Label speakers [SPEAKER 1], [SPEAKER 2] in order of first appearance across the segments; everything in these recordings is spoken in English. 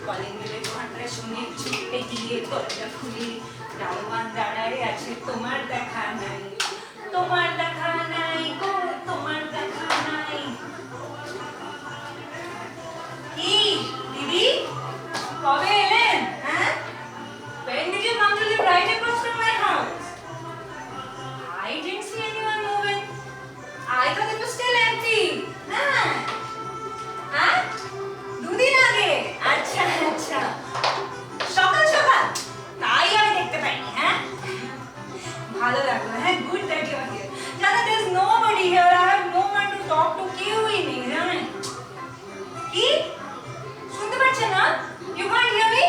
[SPEAKER 1] Calling বেলের ঘন্টা শুনে ছুটে গিয়ে দরজা খুলি, দারোয়ান দাঁড়ায় আছে, তোমার দেখা নাই, তোমার দেখা নাই গো, তোমার দেখা নাই। কি দিদি, কবে এলেন? হ্যাঁ, when did you come to live right across from my house? I didn't see anyone moving. I thought it was still empty. হ্যাঁ, হ্যাঁ, দুদিন আগে। আচ্ছা আচ্ছা, সকাল সকাল, তাই আমি দেখতে পাইনি। হ্যাঁ, ভালো লাগলো। হ্যাঁ, good that you are here. জানো, there is nobody here. I have no one to talk to. কেউই নেই, জানেন? কি শুনতে পাচ্ছেন না? You can't hear me?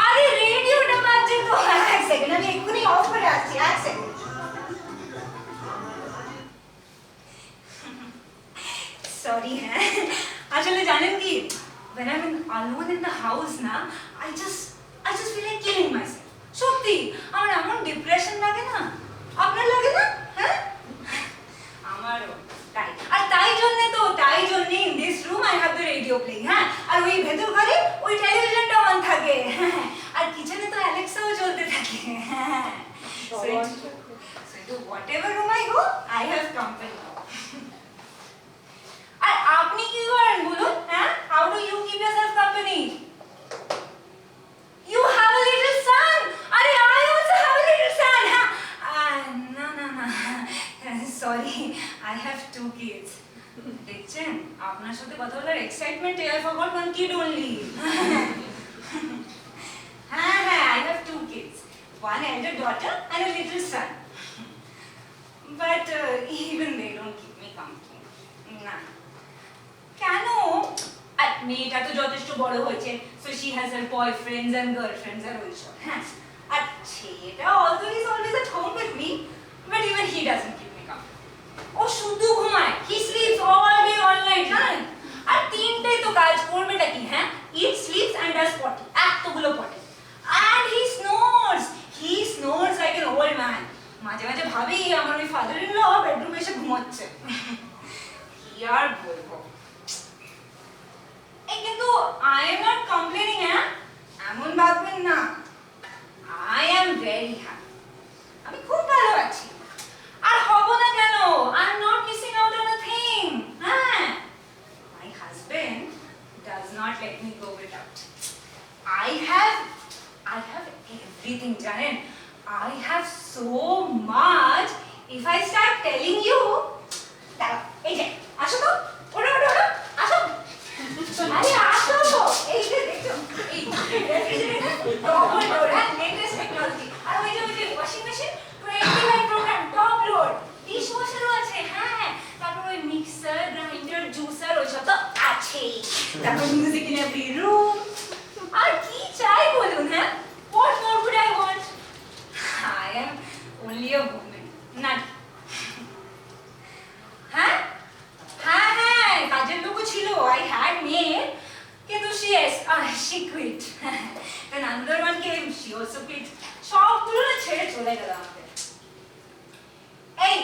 [SPEAKER 1] আরে রেডিওটা বাজছে তো। এক সেকেন্ড, আমি এক্ষুনি অফ করে আসছি। এক সেকেন্ড। সরি। হ্যাঁ, আসলে জানেন কি, when I'm alone in the house না, I just feel like killing myself. সত্যি, আমার এমন ডিপ্রেশন লাগে না। আপনার লাগে না? হ্যাঁ, আমারও তাই। আর তাই জন্যে in this room I have the radio playing. হ্যাঁ, আর ওই ভেতর ঘরে ওই টেলিভিশনটা অন থাকে। হ্যাঁ, আর কিচেনে তো অ্যালেক্সাও চলতে থাকে। হ্যাঁ, so into whatever room I go, I have company. আর আপনি কি করেন বলুন? হ্যাঁ, how do you keep yourself company? You have a little son. আরে I also have a little son. হ্যাঁ, না না না, sorry, I have 2 kids. দেখছেন, আপনার সাথে কথা বলার এক্সাইটমেন্টে I forgot one kid only. হ্যাঁ হ্যাঁ, I have 2 kids, one elder daughter and a little son. But even they don't keep me company. না, কেন? আর মেয়েটা তো যথেষ্ট বড় হয়েছে, so she has her boyfriends and girlfriends আর ওইসব। হ্যাঁ, আর ছেলেটা although he's always at home with me, but even he doesn't keep me company. ও শুধু ঘুমায়, he sleeps all day all night, জানেন? আর 3টাই তো কাজ, করবেটা কি? হ্যাঁ, eat, sleeps and does potty, এতগুলো potty, and he snores like an old man. মাঝে মাঝে ভাবি আমার ওই ফাদার ইন ল বেডরুমে এসে ঘুমাচ্ছে। কি আর বলবো। কিন্তু I am not complaining, হ্যাঁ, এমন ভাববেন না। I am very happy. আমি খুব ভালো আছি। আর হব না কেন? I am not missing out on a thing. হ্যাঁ, my husband does not let me go without. I have everything, জানেন? I have so much. If I start telling you, দাঁড়াও, এই যে আসো তো, ওঠো ওঠো ওঠো, আসো। আরে আসো, এই যে দেখো, এই refrigerator, double door, latest technology. আর ওই যে washing machine 29 programme, top load, dish ওয়াশারও আছে। হ্যাঁ, তারপর ওই মিক্সার, গ্রাইন্ডার, জুসার ওইসব তো আছেই। তারপর মিউজিক ইন এভরি রুম। আর কি চাই বলুন? হ্যাঁ, what more would I want? I am only a woman, not. হ্যাঁ হ্যাঁ হ্যাঁ, কাজের লোকও ছিল, I had maid, কিন্তু she quit. Then another one came, she also quit. সবগুলো না ছেড়ে চলে গেল আমাকে। এই,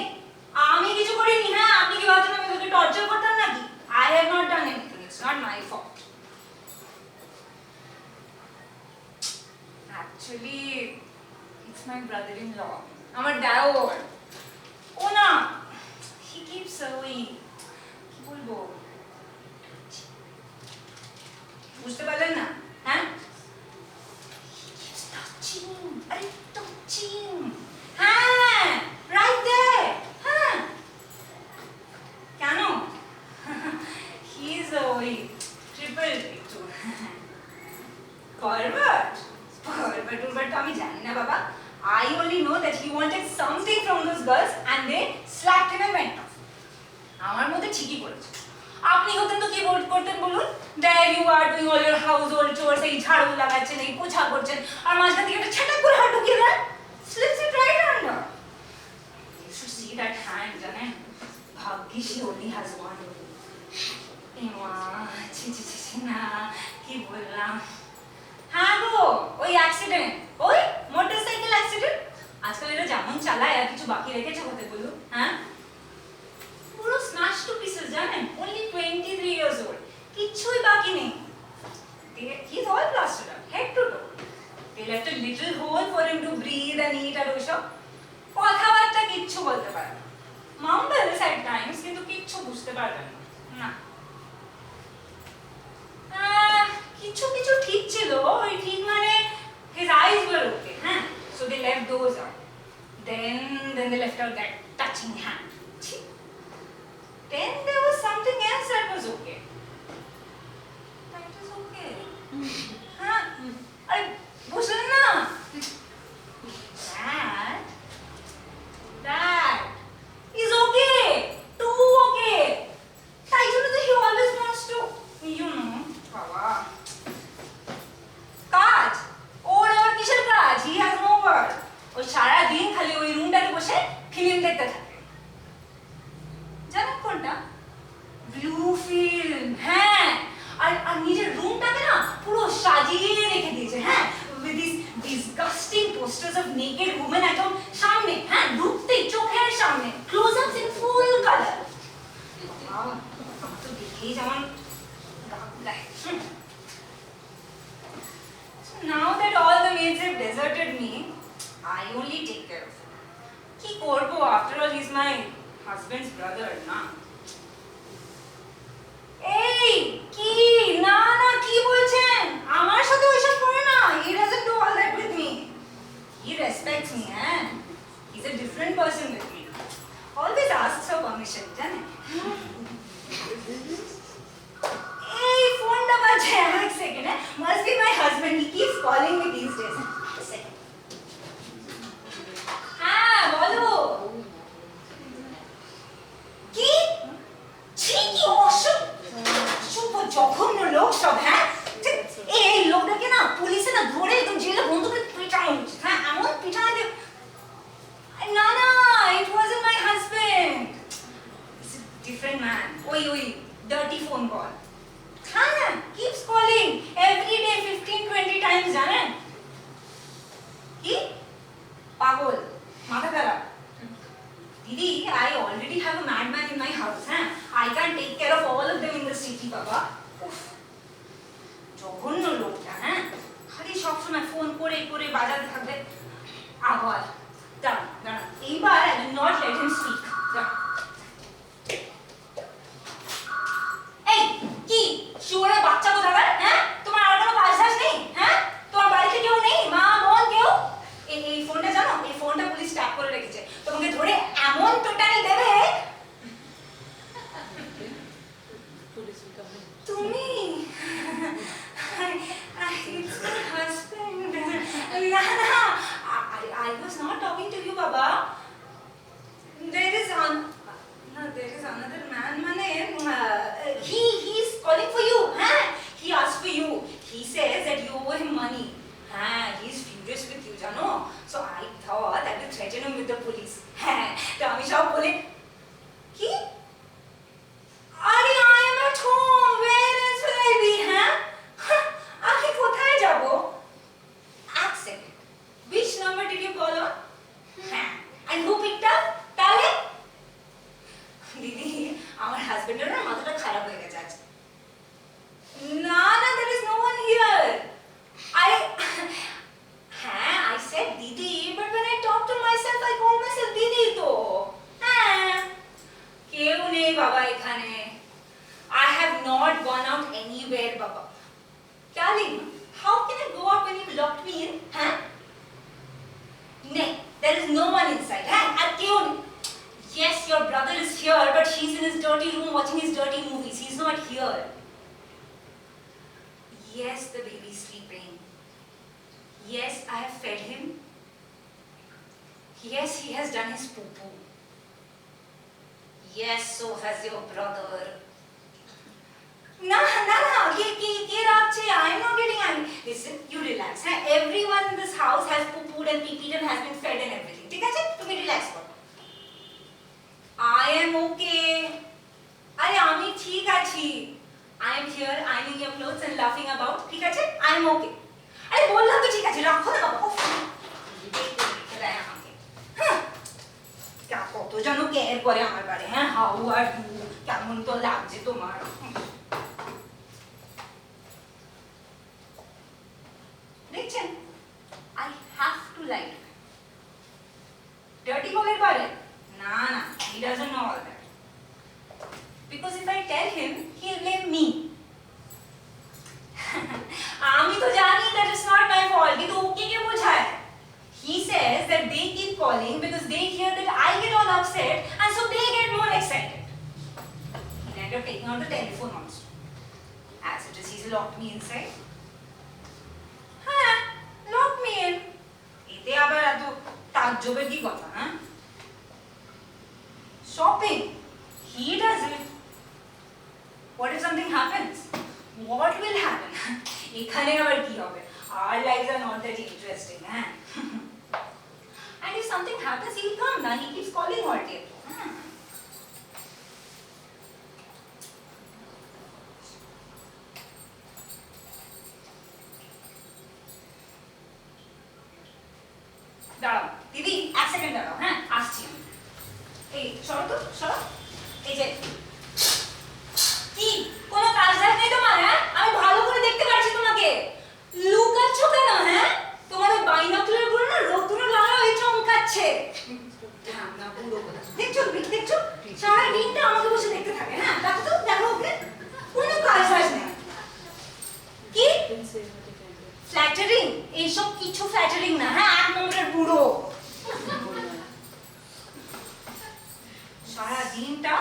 [SPEAKER 1] আমি কিছু করিনি। হ্যাঁ, আপনি কি ভাবছেন আমি ওকে টর্চার করতাম নাকি? I have not done anything. It's not my fault. Actually, it's my brother-in-law. আমার দেওর। ও না, he keeps away. কি বলবো? বুঝতে পারলেন না? হ্যাঁ, he keeps touching. আরে touching. হ্যাঁ, right there. হ্যাঁ, কেন? he is ওই ট্রিপল একটু পারভার্ট। পারভার্ট তো আমি জানি না বাবা। I only know that he wanted something from those girls and they slapped him and went off. আমার মধ্যে ঠিকই করেছে। আপনি হতেন তো কি করতেন বলুন? There you are doing all your household chores, এই ঝাড়ু লাগাচ্ছেন, এই পোছা করছেন, আর মাঝখান থেকে একটা ছেটা করে হাত ঢুকিয়ে দেন, slips it right under. You should see that hand, জানেন? ভাগ্যিস he only has one. এমা, ছি ছি ছি ছি, না, কি বললাম। হ্যাঁ গো, ওই অ্যাক্সিডেন্ট, ওই মোটরসাইকেল অ্যাক্সিডেন্ট। আজকাল এরা যেমন চালায়, আর কিছু বাকি রেখেছে হতে বলুন? হ্যাঁ, পুরো স্ম্যাশ টু পিসেস, জানেন? only 23 years old, কিছুই বাকি নেই। He is all They left a little hole for him to breathe and eat আর ওইসব কথাবার্তা কিচ্ছু বলতে পারে না মাম্বলস at times কিন্তু কিচ্ছু বুঝতে পারবেন না কিছু কিছু ঠিক ছিল ওই ঠিক মানে his eyes were okay হ্যাঁ so they left those out then they left out that touching hand then there was something else that was okay that was okay हाँ अरे बुझलेন না that is okay too okay তাই জন্য তো he always wants to you know বাবা কাজ ওর আবার কিসের কাজ he has no work ও সারা দিন খালি ওই রুমটাতে বসে ফিল্ম দেখতে থাকে জানেন কোনটা ব্লু ফিল্ম হ্যাঁ আর নিজের রুমটাকে না পুরো সাজিয়ে রেখে দিয়েছে হ্যাঁ with these disgusting posters of naked women একদম সামনে হ্যাঁ ঢুকতেই চোখের সামনে close ups in full color তো দেখেই যেমন so now that all the maids have deserted me I only take care of him কি করব after all he's my husband's brother না এই কি না না কি বলছেন আমার সাথে ওইসব করে না he doesn't do all that with me he respects me and he's a different person with me always asks for permission জানেন এই ফোনটা বাজে এক second must be my husband he keeps calling me these days হ্যাঁ বলো কি ছি কি অসভ্য জঘন্য লোক সব হ্যাঁ এই লোকটাকে না পুলিশে না ধরে একদম জেলে বন্ধুকে পিটানো উচিত হ্যাঁ এমন পিটানো না না it wasn't my husband it's a different man ওই dirty phone call হ্যাঁ keeps calling every day 15-20 times জানেন কি পাগল মাথা খারাপ Didi, I already have a madman in my house, huh? I can't take care of all of them in the city, Baba. জঘন্য লোকটা, হ্যাঁ? খালি সবসময় ফোন করে করে বাজাতে থাকবে। আবার, দাঁড়ান, এইবার I will not let him speak. এই, কি? শুয়োরের বাচ্চা কোথাকার, হ্যাঁ? তোমার আর কোনো কাজ নেই, হ্যাঁ? তোমার বাড়িতে কেউ নেই? মা, বোন, কেউ? এই ফোনটা জানো? এই ফোনটা পুলিশ ট্যাপ করে রেখেছে। তোমাকে ধরে এমন টোটানি দেবে তুমি it's my husband না I was not talking to you Baba there is another man মানে he's calling for you huh? he asked for you he says that you owe him money he's furious with you জানো so I thought I will threaten him with the police হ্যাঁ তো আমি সব বলে কি আরে I am at home where else will I be হ্যাঁ আমি কোথায় যাব এক second which number did you call on হ্যাঁ and who picked up তাহলে দিদি আমার হাজবেন্ডের না মাথাটা খারাপ হয়ে গেছে আজ না there is no one here I said Didi, but when I talk to myself, I call myself Didi to. কেউ নেই বাবা এখানে. I have not gone out anywhere, Baba. Darling, how can I go out when you locked me in? Nay, there is no one inside. আর কেউ নেই. Yes, your brother is here, but he's in his dirty room watching his dirty movies. He's not here. Yes, the baby's sleeping. Yes, I have fed him. Yes, he has done his poo-poo. Yes, so has your brother. No, ke raakche. I am not getting angry. Listen, you relax. Everyone in this house has poo-pooed and pee-peed and has been fed and everything. ठीक है? तुम relax करो. I am okay. अरे आमी ठीक आछि. I am here ironing your clothes and laughing about. ठीक है? I am okay. अरे बोललाम तो ठीक আছে রাখো না বাবা কত জানো কেয়ার করে আমার বাড়ি হ্যাঁ হাউ আর ইউ কেমন তো লাগছে তোমার দেখছেন lie to him. Dirty বলার পারে? না না, he doesn't know all that. Because if I tell him, he'll blame me. আমি তো জানি that it's not my fault, কিন্তু ওকে কে বোঝায়? He says that they keep calling because they hear that I get all upset and so they get more excited. He ended up taking out the telephone also. As it is, he's locked me inside. হ্যাঁ, locked me in. এতে আবার এত তাজ্জবের কি কথা, হ্যাঁ? Shopping. He does it. What if something happens? What will happen? এখানে আবার কি হবে? Our lives are not that interesting, হ্যাঁ? And if something happens, he'll come. Now he keeps calling all day. দাঁড়াও দিদি, এক সেকেন্ড দাঁড়াও, হ্যাঁ আসছি। এই সরো তো, সরো। এই যে কি কোনো কাজ নেই তোমার? হ্যাঁ, আমি ভালো করে দেখতে পাচ্ছি তোমাকে। লুকাচ্ছ কেন? হ্যাঁ, তোমার ওই বাইনোকুলার গুলো না রোদ্দুরে লাগানো হয়ে চমকাচ্ছে। না পুরো কথা দেখছো, দেখছো সারা দিনটা আমাকে বসে দেখতে থাকে। হ্যাঁ, দেখো তো, দেখো ওকে, কোনো কাজ নেই। কি ফ্ল্যাটারিং? এইসব কিছু ফ্ল্যাটারিং না, হ্যাঁ, এক নম্বরের বুড়ো। সারা দিনটা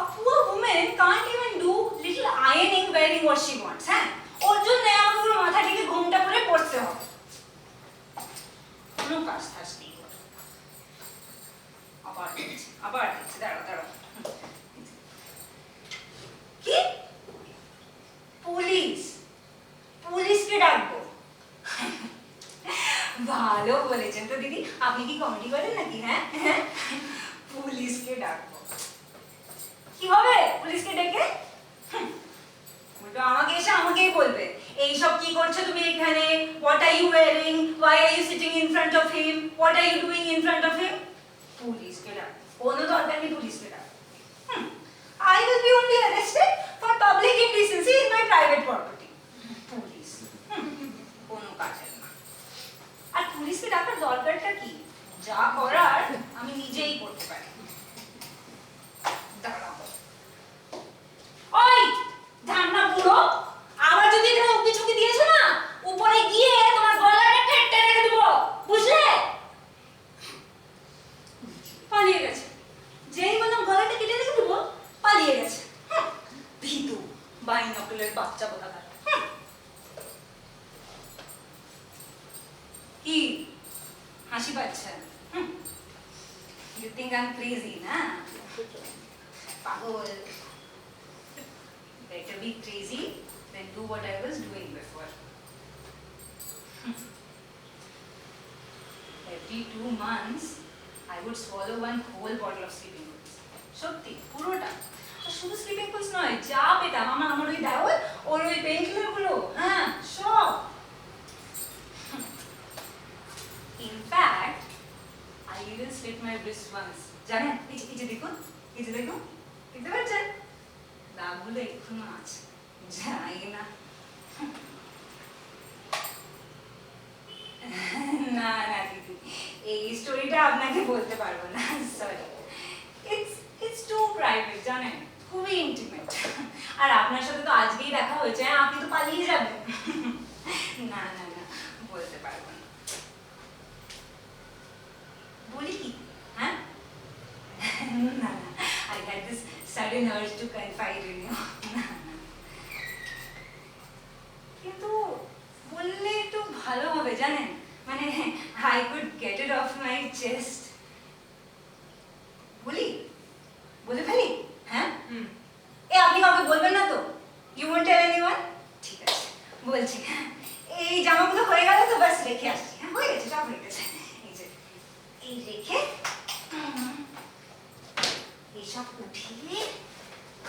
[SPEAKER 1] a poor woman can't even do little ironing wearing what she wants, হ্যাঁ, ওর জন্য আমাকে পুরো মাথা থেকে ঘুমটা করে পড়তে হবে। কোনো কাজ টাজ নেই। আবার দেখছি, দাঁড়াও। কি পুলিশকে ডাকবো? ভালো বলেছেন তো দিদি, আপনি কি কমেডি করেন নাকি? হ্যাঁ, পুলিশকে ডাকবো। কি হবে পুলিশকে ডেকে? উল্টো আমাকে এসে আমাকেই বলবে, এইসব কি করছো তুমি এখানে? What are you wearing? Why are you sitting in front of him? What are you doing in front of him? পুলিশকে ডাকবো, কোনো দরকার নেই পুলিশকে ডাকবো। I will be only arrested for public indecency in my private property. Police কোনো কাজের না। আর পুলিশকে ডাকার দরকারটা কি? যা করার আমি নিজেই করতে পারি। ওই ধান্না বুড়ো, আবার যদি এখানে উকি ঝুঁকি দিয়েছো না, উপরে গিয়ে তোমার গলাটা কেটে রেখে দেবো, বুঝলে? পালিয়ে গেছে। যেই বললাম গলাটা কেটে রেখে দেবো, পালিয়ে গেছে। ভীতু বাইনোকুলার বাচ্চা কোথাকার। কি হাসি পাচ্ছে? You think I'm crazy, না? পাগল। Better be crazy than do what I was doing before. Every 2 months, I would swallow one whole bottle of sleeping pills. সত্যি পুরোটা। শুধু স্লিপিং পিলস নয়, যা পেতাম আমার ওই দাও ওর ওই পেইনকিলার গুলো, হ্যাঁ সব। In fact, I even slit my wrist once. জানেন? এই যে দেখুন, দেখতে পাচ্ছেন? দাগগুলো এখনো আছে, যাই না। না দিদি, এই স্টোরিটা আপনাকে বলতে পারবো না, সরি। It's too private, জানেন, খুবই ইন্টিমেট। আর আপনার সাথে তো আজকেই দেখা হয়েছে, আপনি তো পালিয়ে যাবেন। না বলতে পারবো না। বলি কি? হ্যাঁ, না I had this sudden urge to confide in you. কিন্তু বললে একটু ভালো হবে, জানেন, মানে I could get it off my chest. বলে ফেলি? হ্যাঁ, আপনি কাউকে বলবেন না তো? You won't tell anyone? ঠিক আছে, বলছি। এই জামাগুলো হয়ে গেল তো, বাস রেখে আসছি। হ্যাঁ, হয়ে গেছে, সব হয়ে গেছে। এই রেখে এইসব উঠিয়ে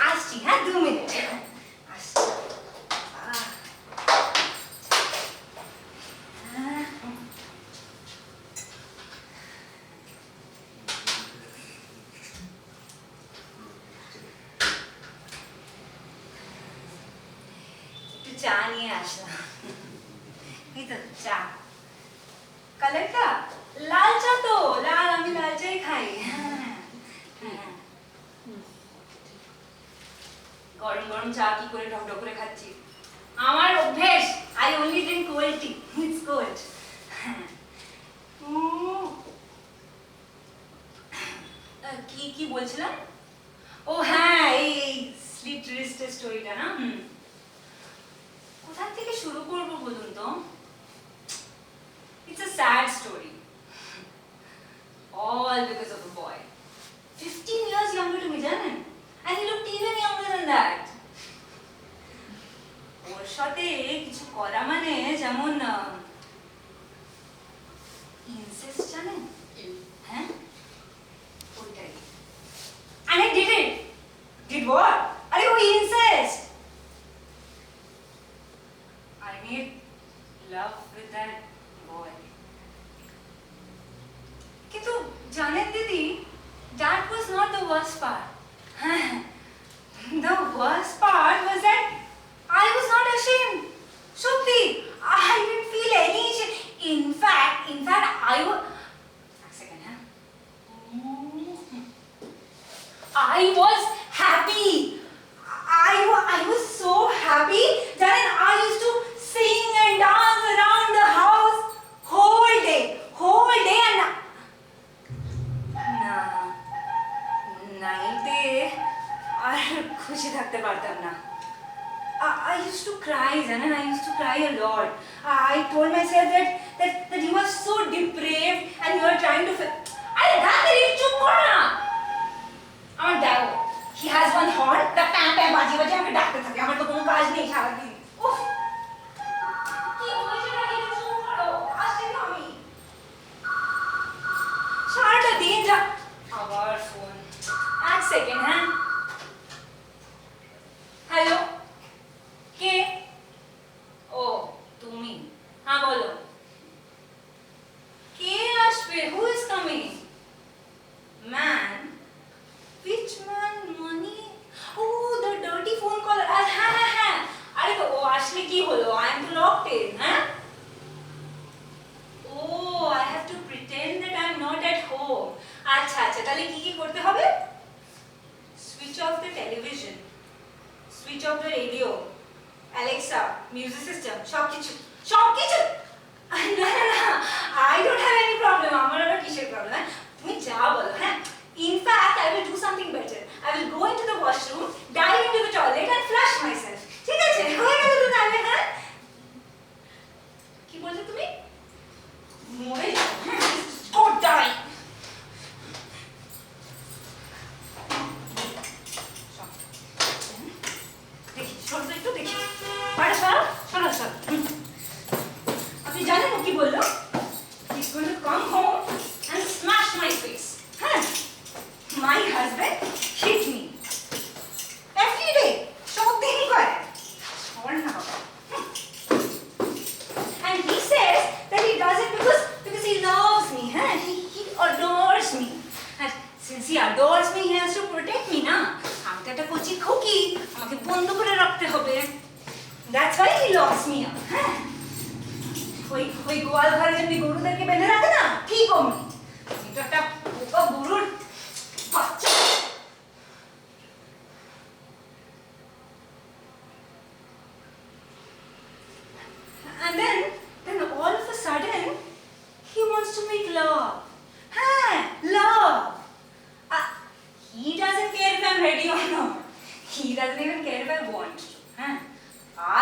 [SPEAKER 1] আসছি। হ্যাঁ, 2 মিনিট আসছি। একটু চা নিয়ে আসলাম। এই তো চা। কালারটা লাল চা তো, লাল, আমি লাল চাই খাই। গরম গরম চা কি করে ঢকঢক করে খাচ্ছি, আমার অভ্যেস। I only drink cold tea, it's cold. কি কি বলছিলাম? ও হ্যাঁ, এই স্লিট রিস্টের স্টোরিটা না। কোথা থেকে শুরু করব বলুন তো? It's a sad story. All because of a boy. 15 years younger to me, জানেন? And he looked even younger than that. ওর সাথে কিছু করা মানে যেমন ইনসেস্ট, জানেন? হ্যাঁ, ওইটাই। And I did it. Did what? আরে ওই incest. I made love with that boy. কিন্তু জানেন দিদি, that was not the worst part. The worst part was that I was not ashamed. Shruti, I didn't feel any shame. In fact, I was. A second, huh? I was happy. I was so happy that I used to sing and dance around the house whole day and নাইতে আর খুশি থাকতে পারতাম না। I used to cry, জানেন? I used to cry a lot. I told myself that you are so depraved and you are trying to আরে দাঁড়িয়ে চুপ করো না। আমার দেখো, he has one horn, the প্যাঁ প্যাঁ বাজিয়ে বাজিয়ে আমাকে ডাকতে থাকে। আমার তো কোনো কাজ নেই সারাদিন। উফ, কি হয়েছে নাকি? চুপ করো, আসছি তো আমি। সারাটা দিন যা। আবার ফোন। এক সেকেন্ড, হ্যাঁ। হ্যালো, কে? ও তুমি, হ্যাঁ বলো। কে আসবে? Who is coming? Man? Which man? Money? Oh, the dirty phone caller. হ্যাঁ। আরে তো ও আসলে কি হলো? I am locked in, হ্যাঁ? Oh, I have to pretend that I am not at home. আচ্ছা, তাহলে কি করতে হবে? Switch off the television. Switch off the radio. Alexa, music system, সবকিছু। না, I don't have any problem. আমার আবার কিসের প্রবলেম? তুমি যা বলো, হ্যাঁ। In fact, I will do something better. I will go into the washroom, dive into the toilet and flush myself. ঠিক আছে? হয়ে গেল তো তাহলে, হ্যাঁ? কি বলছো তুমি? মরে যাও, হ্যাঁ? Go die. আপনি জানেন ও কি বললো? He's going to come home and smash my face. হ্যাঁ, my husband hit me every day. সব দিন করে। সর না বাবা। And he says that he does it because he loves me. হ্যাঁ, he adores me. And since he adores me, he has to protect me, না? আমি তো একটা কচি খুকি, আমাকে বন্ধ করে রাখতে হবে। That's why he locks me up. হ্যাঁ, ওই গোয়াল ঘরে যেমনি গরুদেরকে বেঁধে রাখে না, ঠিক অমনি। কিন্তু একটা বোকা গরুর বাচ্চা। And then all of a sudden he wants to make love. হ্যাঁ, love. He doesn't care if I'm ready or not. He doesn't even care if I want to. হ্যাঁ,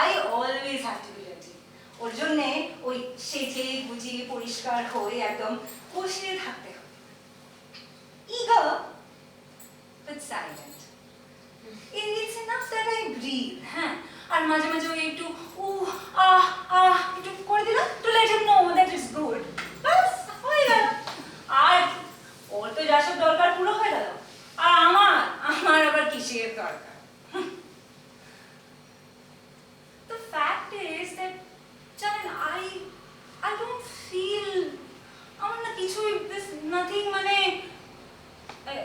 [SPEAKER 1] I always have to be ready. ওর জন্যে ওই সেজে গুজিয়ে পরিষ্কার হয়ে একদম কষিয়ে থাকতে হবে। Eager but silent. It's enough that I breathe. হ্যাঁ, আর মাঝে মাঝে ওই একটু একটু করে দিলাম to let him know that it's good. বাস হয়ে গেল। আর ওর তো যা সব দরকার পুরো হয়ে গেল। আর আমার আবার কিসের দরকার? The fact is that জানেন, I don't feel আমার না কিছুই, this nothing, মানে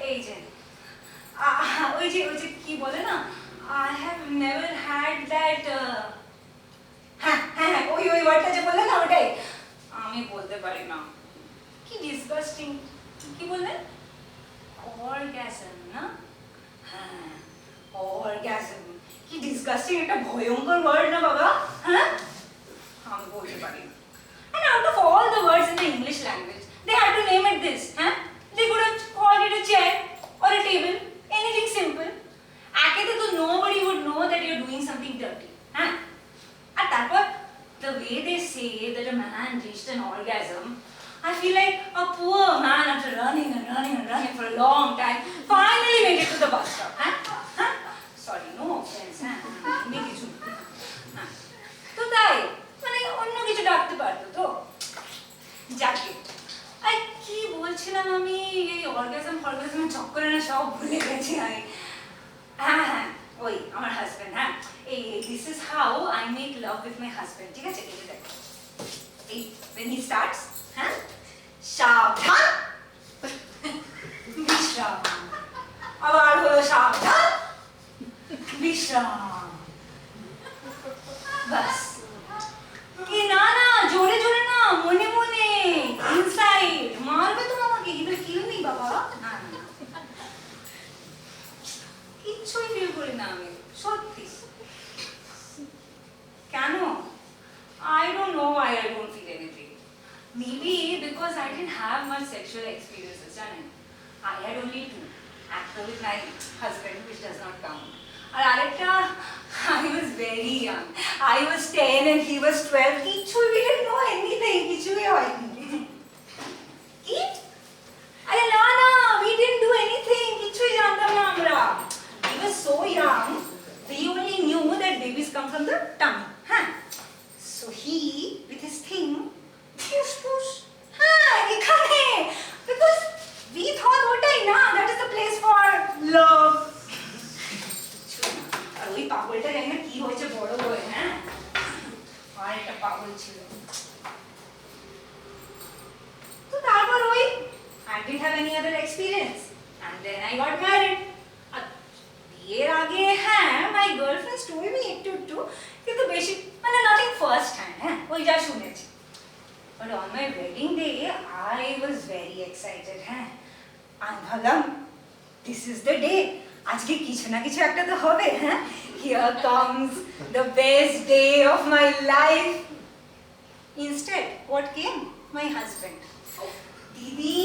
[SPEAKER 1] এই যে ওই যে কি বলে না, I have never had that হ্যাঁ ওই ওয়ার্ডটা যে বললে না, ওটাই আমি বলতে পারি না। কি ডিসগাস্টিং। কি বললেন? অর্গাজম না? হ্যাঁ, অর্গাজম। কি ডিসগাস্টিং একটা ভয়ঙ্কর ওয়ার্ড না বাবা? হ্যাঁ? আমি বলতে পারি না। And out of all the words in the English language, they had to name it this, huh? They could have called it a chair or a table, anything simple. Akete to nobody would know that you're doing something dirty, huh? And therefore, the way they say that a man reached an orgasm, I feel like a poor man after running and running and running for a long time finally made it to the bus stop, huh? Huh? Sorry, no offense, huh? Hindi kichu. তো তাই মানে অন্য কিছু ডাকতে পারতো তো যাকে আর কি বলছিলাম আমি এই অর্গাজমের চক্করে না সব ভুলে গেছি আমি হ্যাঁ হ্যাঁ ওই আমার হাজবেন্ড হ্যাঁ এই this is how I make love with my husband ঠিক আছে এই দেখ এই when he starts হ্যাঁ সাবধান বিশ্রাম আবার হলো সাবধান বিশ্রাম বাস কি না না জোরে জোরে না মনে মনে ইনসাইড মারবে তো আমাকে ইভেন কিল মি বাবা না না কিচ্ছুই ফিল করি না আমি সত্যি কেন I don't know why I don't feel anything. Maybe because I didn't have much sexual experiences, জানেন I had only two. After with my husband, which does not count. আর আরেকটা I was very young. I was 10 and he was 12. কিছুই we didn't know anything. কিছুই হয়নি কি আরে না না we didn't do anything. কিছুই জানতাম না আমরা. We were so young. We only knew that babies come from the tummy. Huh? So he, with his thing, push, push. Huh, ekhane. Because we thought, otai na, that is the place for love. আর ওই পাগলটা জানি না কি হয়েছে বড় হয়ে, হ্যাঁ? আর একটা পাগল ছিল। তো তারপর ওই, I didn't have any other experience. And then I got married. আর বিয়ের আগে, হ্যাঁ, my girlfriend told me একটু, কিন্তু বেশি মানে nothing first hand, হ্যাঁ ওই যা শুনেছি but on my wedding day I was very excited হ্যাঁ আমি ভাবলাম this is the day আজকে কিছু না কিছু একটা তো হবে হ্যাঁ here comes the best day of my life instead what came my husband দিদি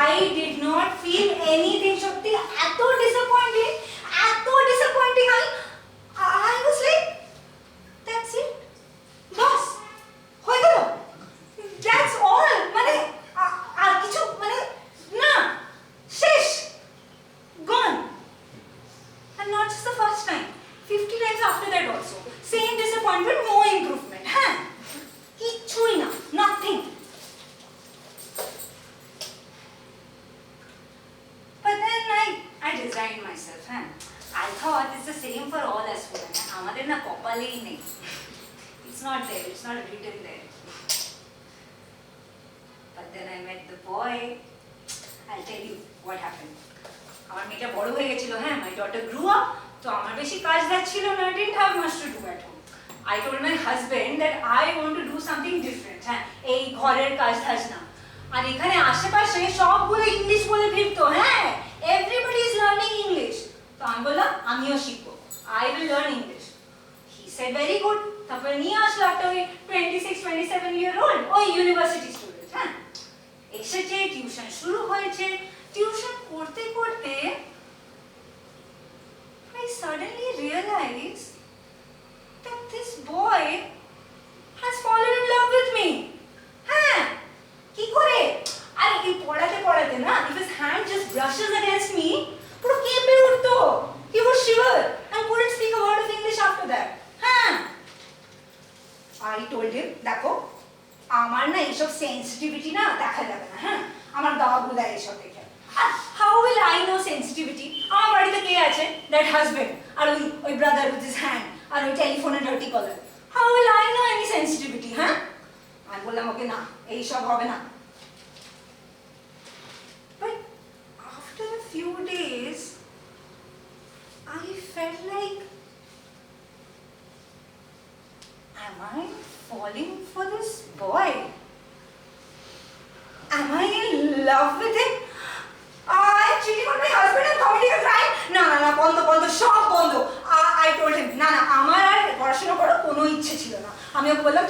[SPEAKER 1] I did not feel anything সত্যি এত disappointing I was like that's it বস হয়ে গেল that's all মানে আর কিছু মানে না শেষ gone and not just the first time 50 times after that also same disappointment no improvement হ্যাঁ কিছুই না nothing but then I resigned myself হ্যাঁ I thought it's the same for all us women আমাদের না কপালেই নেই it's not there it's not written there but then I met the boy I'll tell you what happened আমার মেয়েটা বড় হয়ে গেছিল হ্যাঁ my daughter grew up তো আমার বেশি কাজ ছিল না I didn't have much to do at home I told my husband that I want to do something different হ্যাঁ এই ঘরের কাজ না আর এখানে আশেপাশে সবগুলো ইংলিশ বলে ফিরতো হ্যাঁ everybody is learning English তো আমি বললাম আমিও শিখবো I will learn English he said very good তারপরে নিয়ে আসলো একটা ওই 26-27 year old ওই ইউনিভার্সিটি স্টুডেন্ট হ্যাঁ এসেছে টিউশন শুরু হয়েছে টিউশন করতে করতে I suddenly realized that this boy has fallen in love with me হ্যাঁ কি করে আর এই পড়াতে না if his hand just brushes against me পুরো কেঁপে উঠতো he would shiver and couldn't speak a word of English after that হ্যাঁ I told him দেখো আমার না এইসব সেন্সিটিভিটি না দেখা যাবে না হ্যাঁ আমার গা গুলায় এসব দেখে আর how will I know sensitivity আমার বাড়িতে কে আছে that husband আর ওই brother with his hand আর ওই টেলিফোনের dirty caller how will I know any sensitivity হ্যাঁ আমি বললাম ওকে না এইসব হবে না but after a few days I felt like am I falling for this boy love with him. I'm cheating on my husband and committing a crime. না না না, বন্ধ বন্ধ, সব বন্ধ। I told him, না না, আমার আর পড়াশোনা করার কোনো ইচ্ছে ছিল না। আমি ওকে বললাম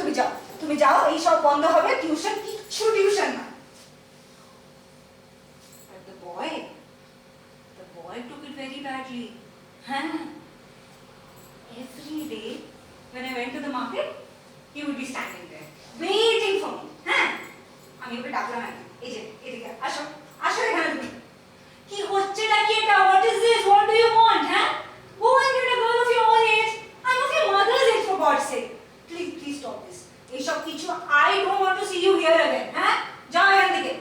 [SPEAKER 1] তুমি যাও, এই সব বন্ধ হবে, টিউশন কিচ্ছু টিউশন না। But the boy took it very badly. Huh? Every day when I went to the market, he would be standing there waiting for me. Huh? আমি ওকে ডাকলাম, এই যে এদিকে আসো এখানে তুমি। কি হচ্ছেটা কি এটা? What is this? What do you want? Huh? Go and get a girl of your own age. I'm of your mother's age, for God's sake. Please stop this. এই সব কিছু, I don't want to see you here again. হ্যাঁ, যাও এখান থেকে।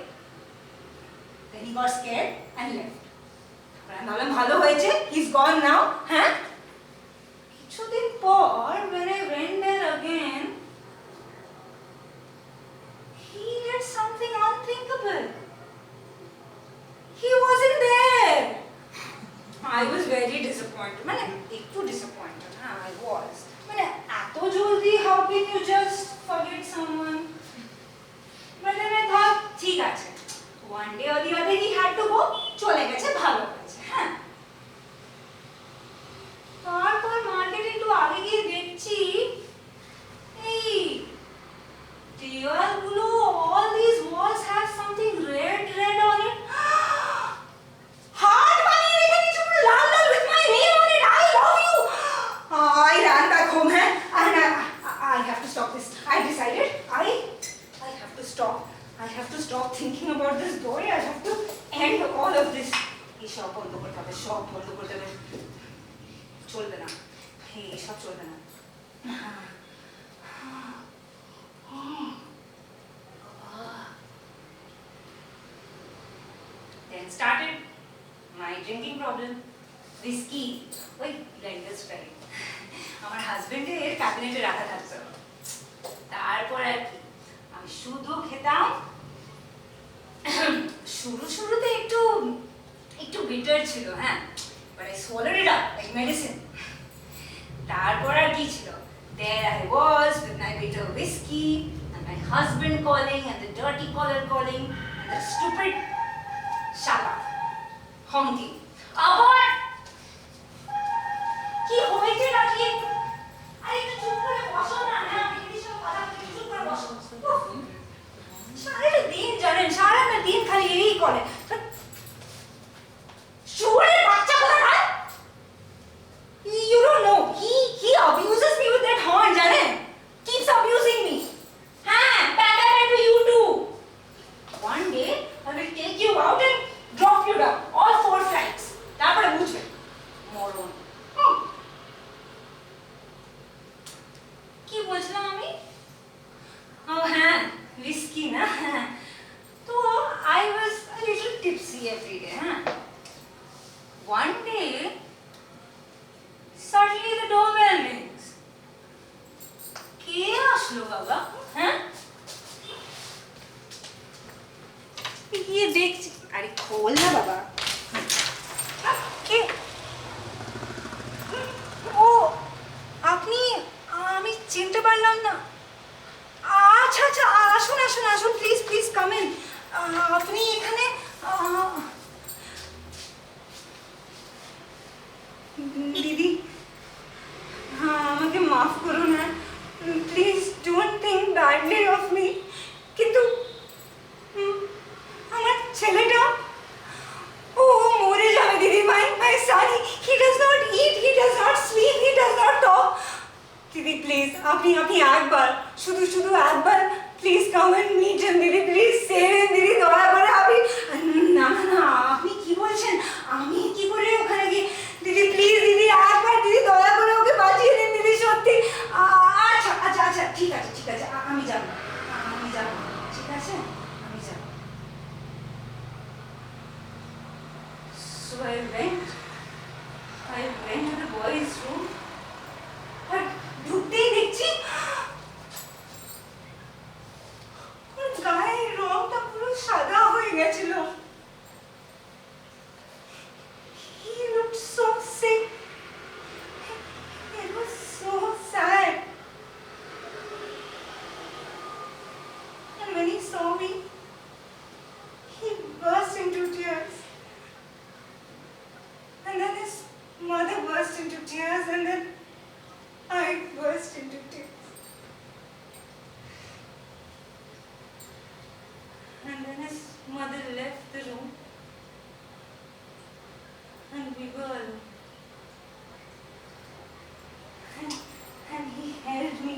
[SPEAKER 1] Then he got scared and left. আমি ভাবলাম ভালো হয়েছে, he's gone now. হ্যাঁ, কিছুদিন পর when I went there again, he did something unthinkable. He wasn't there. I was very disappointed. মানে একটু disappointed. I was. মানে এত জলদি how can you just forget someone? But then I thought, ঠিক আছে, one day or the other he had to go. চলে গেছে, ভালো হয়েছে। হ্যাঁ, তারপর মার্কেটে একটু আগে গিয়ে দেখছি এই দেওয়ালগুলো, all these walls have something red on it. Heart বানিয়ে রেখে দিয়েছে, পুরো লাল লাল with my name on it. I love you. I ran back home, and I have to stop this. I decided I have to stop. I have to stop thinking about this boy. I have to end all of this. এই সব বন্ধ করতে হবে, সব বন্ধ করতে হবে। চলবে না, এই সব চলবে না। Then started my drinking problem. Whiskey, ওই ব্লেন্ডার স্প্রে আমার হাজবেন্ডের ক্যাবিনেটে রাখা থাকতো। তারপর আর কি, আমি শুধু খেতাম। শুরুতে একটু বিটার ছিল, হ্যাঁ, but I swallowed it up like medicine. তারপর আর কি ছিল, there I was with my bitter whiskey and my husband calling and the dirty caller calling and the stupid shaka honking. আবার কি হয়েছে নাকি? আরে একটু চুপ করে বসো না। হ্যাঁ, আমি এই সব কথা বলছি, চুপ করে বসো। সারাটা দিন জানেন, সারাটা দিন খালি এই করে। শুয়োরের বাচ্চা কোথাকার! You don't know, he abuses me with that horn, জানেন? Keeps abusing me. হ্যাঁ, back to you too. One day I will take you out and drop you down, all 4 flights. তারপরে বুঝবে, মরণ। কি বলছিলাম আমি? ও হ্যাঁ, whiskey না? তো I was a little tipsy every day. One day, suddenly the doorbell rings. কে আসলো বাবা? হ্যাঁ, গিয়ে দেখছি, আরে খোল না বাবা। কে? ও আপনি? আমি চিনতে পারলাম না। আচ্ছা আসুন প্লিজ কাম ইন। আপনি এখানে? দিদি, আমাকে মাফ করুন, হ্যাঁ, please don't think badly of me. কিন্তু আমার ছেলেটা, ও মরে যাবে দিদি। My son, he does not eat, he does not sleep, he does not talk. দিদি প্লিজ, আপনি একবার, শুধু একবার please come and meet him. দিদি প্লিজ সেভ হিম। দিদি দয়া করে আপনি। না আপনি কি বলছেন? আমি কি করে ওখানে গিয়ে? দিদি প্লিজ, দিদি একবার, দিদি দয়া করে ওকে বাঁচিয়ে দিন দিদি, সত্যি। আচ্ছা ঠিক আছে, আমি যাব, ঠিক আছে, আমি যাব। So I went to the boys' room. But ঢুকতেই দেখছি ওর গায়ের রংটা পুরো সাদা হয়ে গেছিল। He looked so sick. It was so sad. And when he saw me, he And then his mother left the room. And we were alone. And he held me.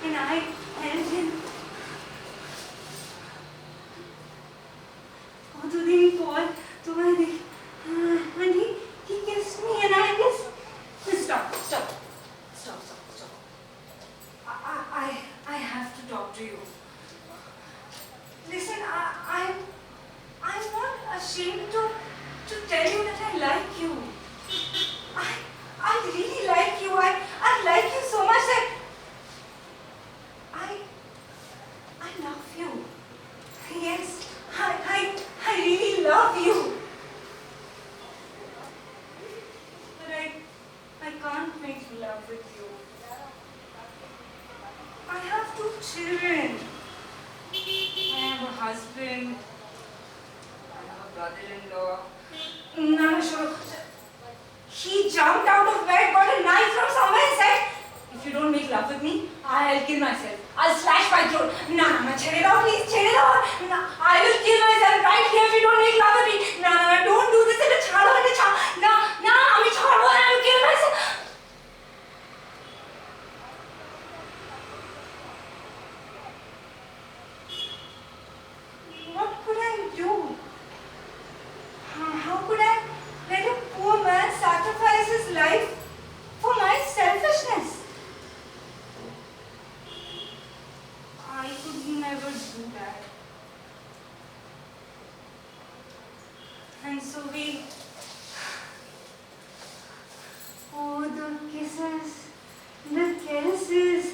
[SPEAKER 1] And I held him. Oh, to the fall, to my day. And he kissed me and I kissed. Stop. I have to talk to you. Listen, I'm not ashamed to tell you that I like you. I really like you. I like you so much that I love you. Yes, I really love you. But I can't make love with you. I have 2 children. I have a husband. I have a brother-in-law. No, sure. He jumped out of bed, got a knife from somewhere and said, if you don't make love with me, I'll kill myself. I'll slash my throat. No, chhede dao, please, chhede dao. No, I will kill myself right here if you don't make love with me. No, don't do this. No, I will kill myself. What could I do? How could I let a poor man sacrifice his life for my selfishness? I could never do that. And so oh, the kisses, the caresses,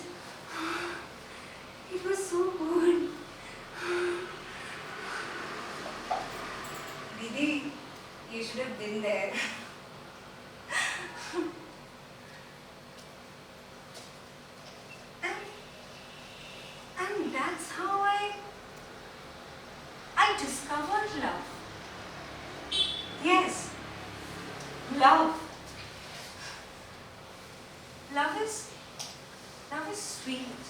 [SPEAKER 1] it was so good. Didi, you should have been there. And that's how I discovered love. Yes, love. Love is sweet.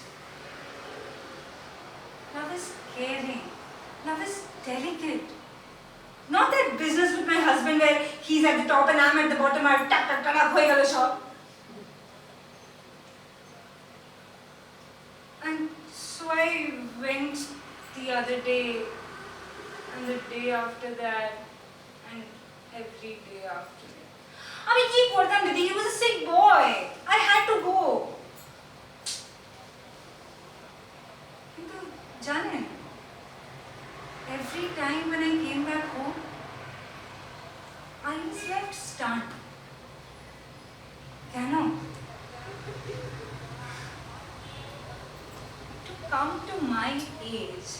[SPEAKER 1] Love is caring. Love is delicate. Not that business with my husband where he's at the top and I'm at the bottom. I tak hoega the shop. And so I went the other day, and the day after that, and every day after that. I mean, keep working, Didi. He was a sick boy. I had to go. But Janet, every time when I came back home, I was left stunned. Kano? To come to my age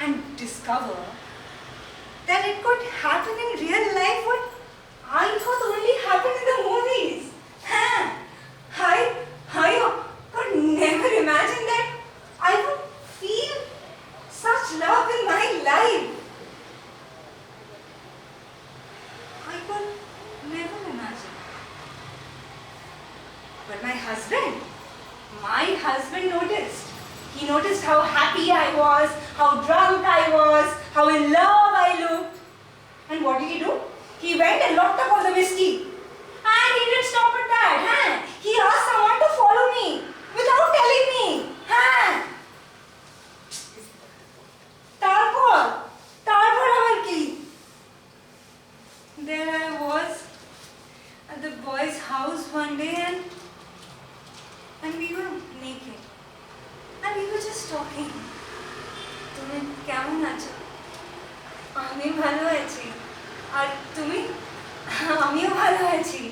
[SPEAKER 1] and discover that it could happen in real life what I thought only happened in the movies. I could never imagine that I would feel such love in my life. I could never imagine. But my husband noticed. He noticed how happy I was, how drunk I was, how in love I looked. And what did he do? He went and locked up all the whiskey. And he didn't stop at that. He asked someone to follow me without telling me. তারপর আবার কি? There I was at the boy's house one day and we were naked. And we were just talking. তুমি কেমন আছো? আমি ভালো আছি। আর তুমি? আমিও ভালো আছি।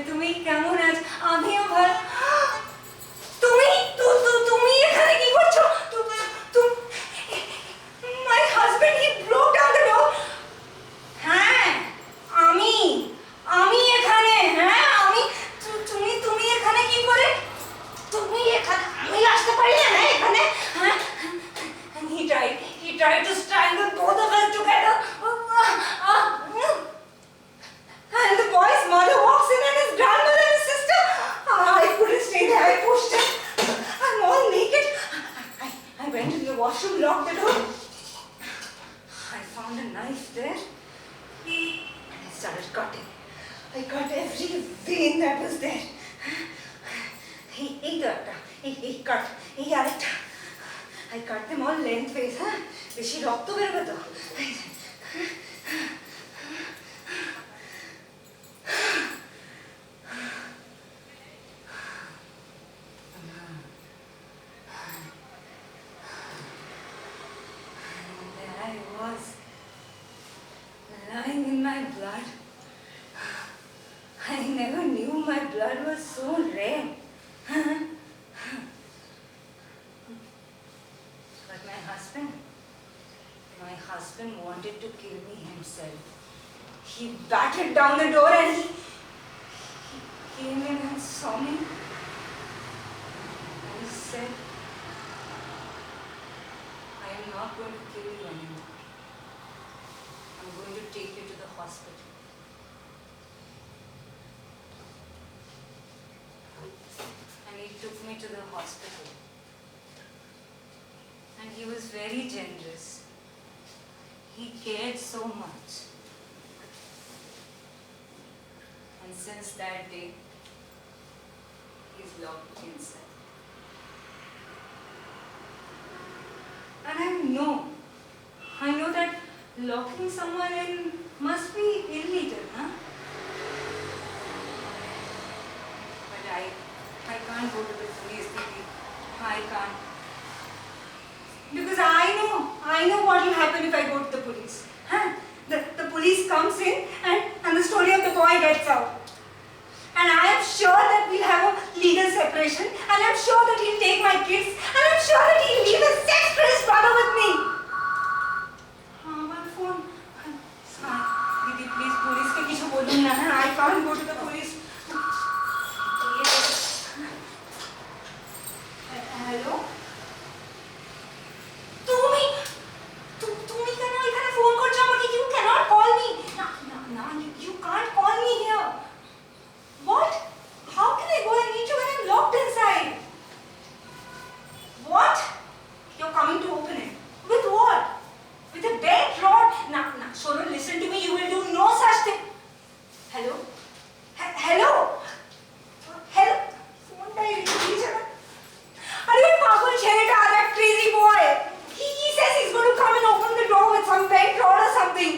[SPEAKER 1] তুমি কেমন আছো? আমিও ভালো। তুমি এখানে কি করছো? My husband, he broke down the door. আমি এখানে। তুমি এখানে কি করে? তুমি এখানে আমি আসতে পারি না এখানে? And he tried to strangle both of us together. And the boy's mother walks in and his grandmother and his sister. I could the washroom, locked the door. I found a knife there. And I started cutting. I cut every vein that was there. Hey, cut. Hey, arekta. I cut them all lengthways, huh? Beshi rokto berobe to. Lying in my blood. I never knew my blood was so red. But my husband wanted to kill me himself. He battered down the door and he came in and saw me. And he said, I am not going to kill you anymore. I'm going to take you to the hospital. And he took me to the hospital. And he was very generous. He cared so much. And since that day, he's locked me inside. And I know that locking someone in must be illegal, huh? But I can't go to the police, Didi. I can't. Because I know what will happen if I go to the police. Huh? The police comes in and the story of the boy gets out. And I am sure that we'll have a legal separation. And I'm sure that he'll take my kids. And I'm sure that he'll leave his sex-crazed brother with me. My phone. Didi, please, police ke kichu bolun na. I can't go to the police. Yes. Hello? তুমি কেন এখানে phone করছো আমাকে? You cannot call me. No, you can't call me here. What? How can I go and meet you when I'm locked inside? What? You're coming to open it. With what? With a bent rod? Nah, Shonu, listen to me. You will do no such thing. Hello? Hello? Phone ta reach hai. Are you pagul chheleta, that crazy boy? He says he's going to come and open the door with some bent rod or something.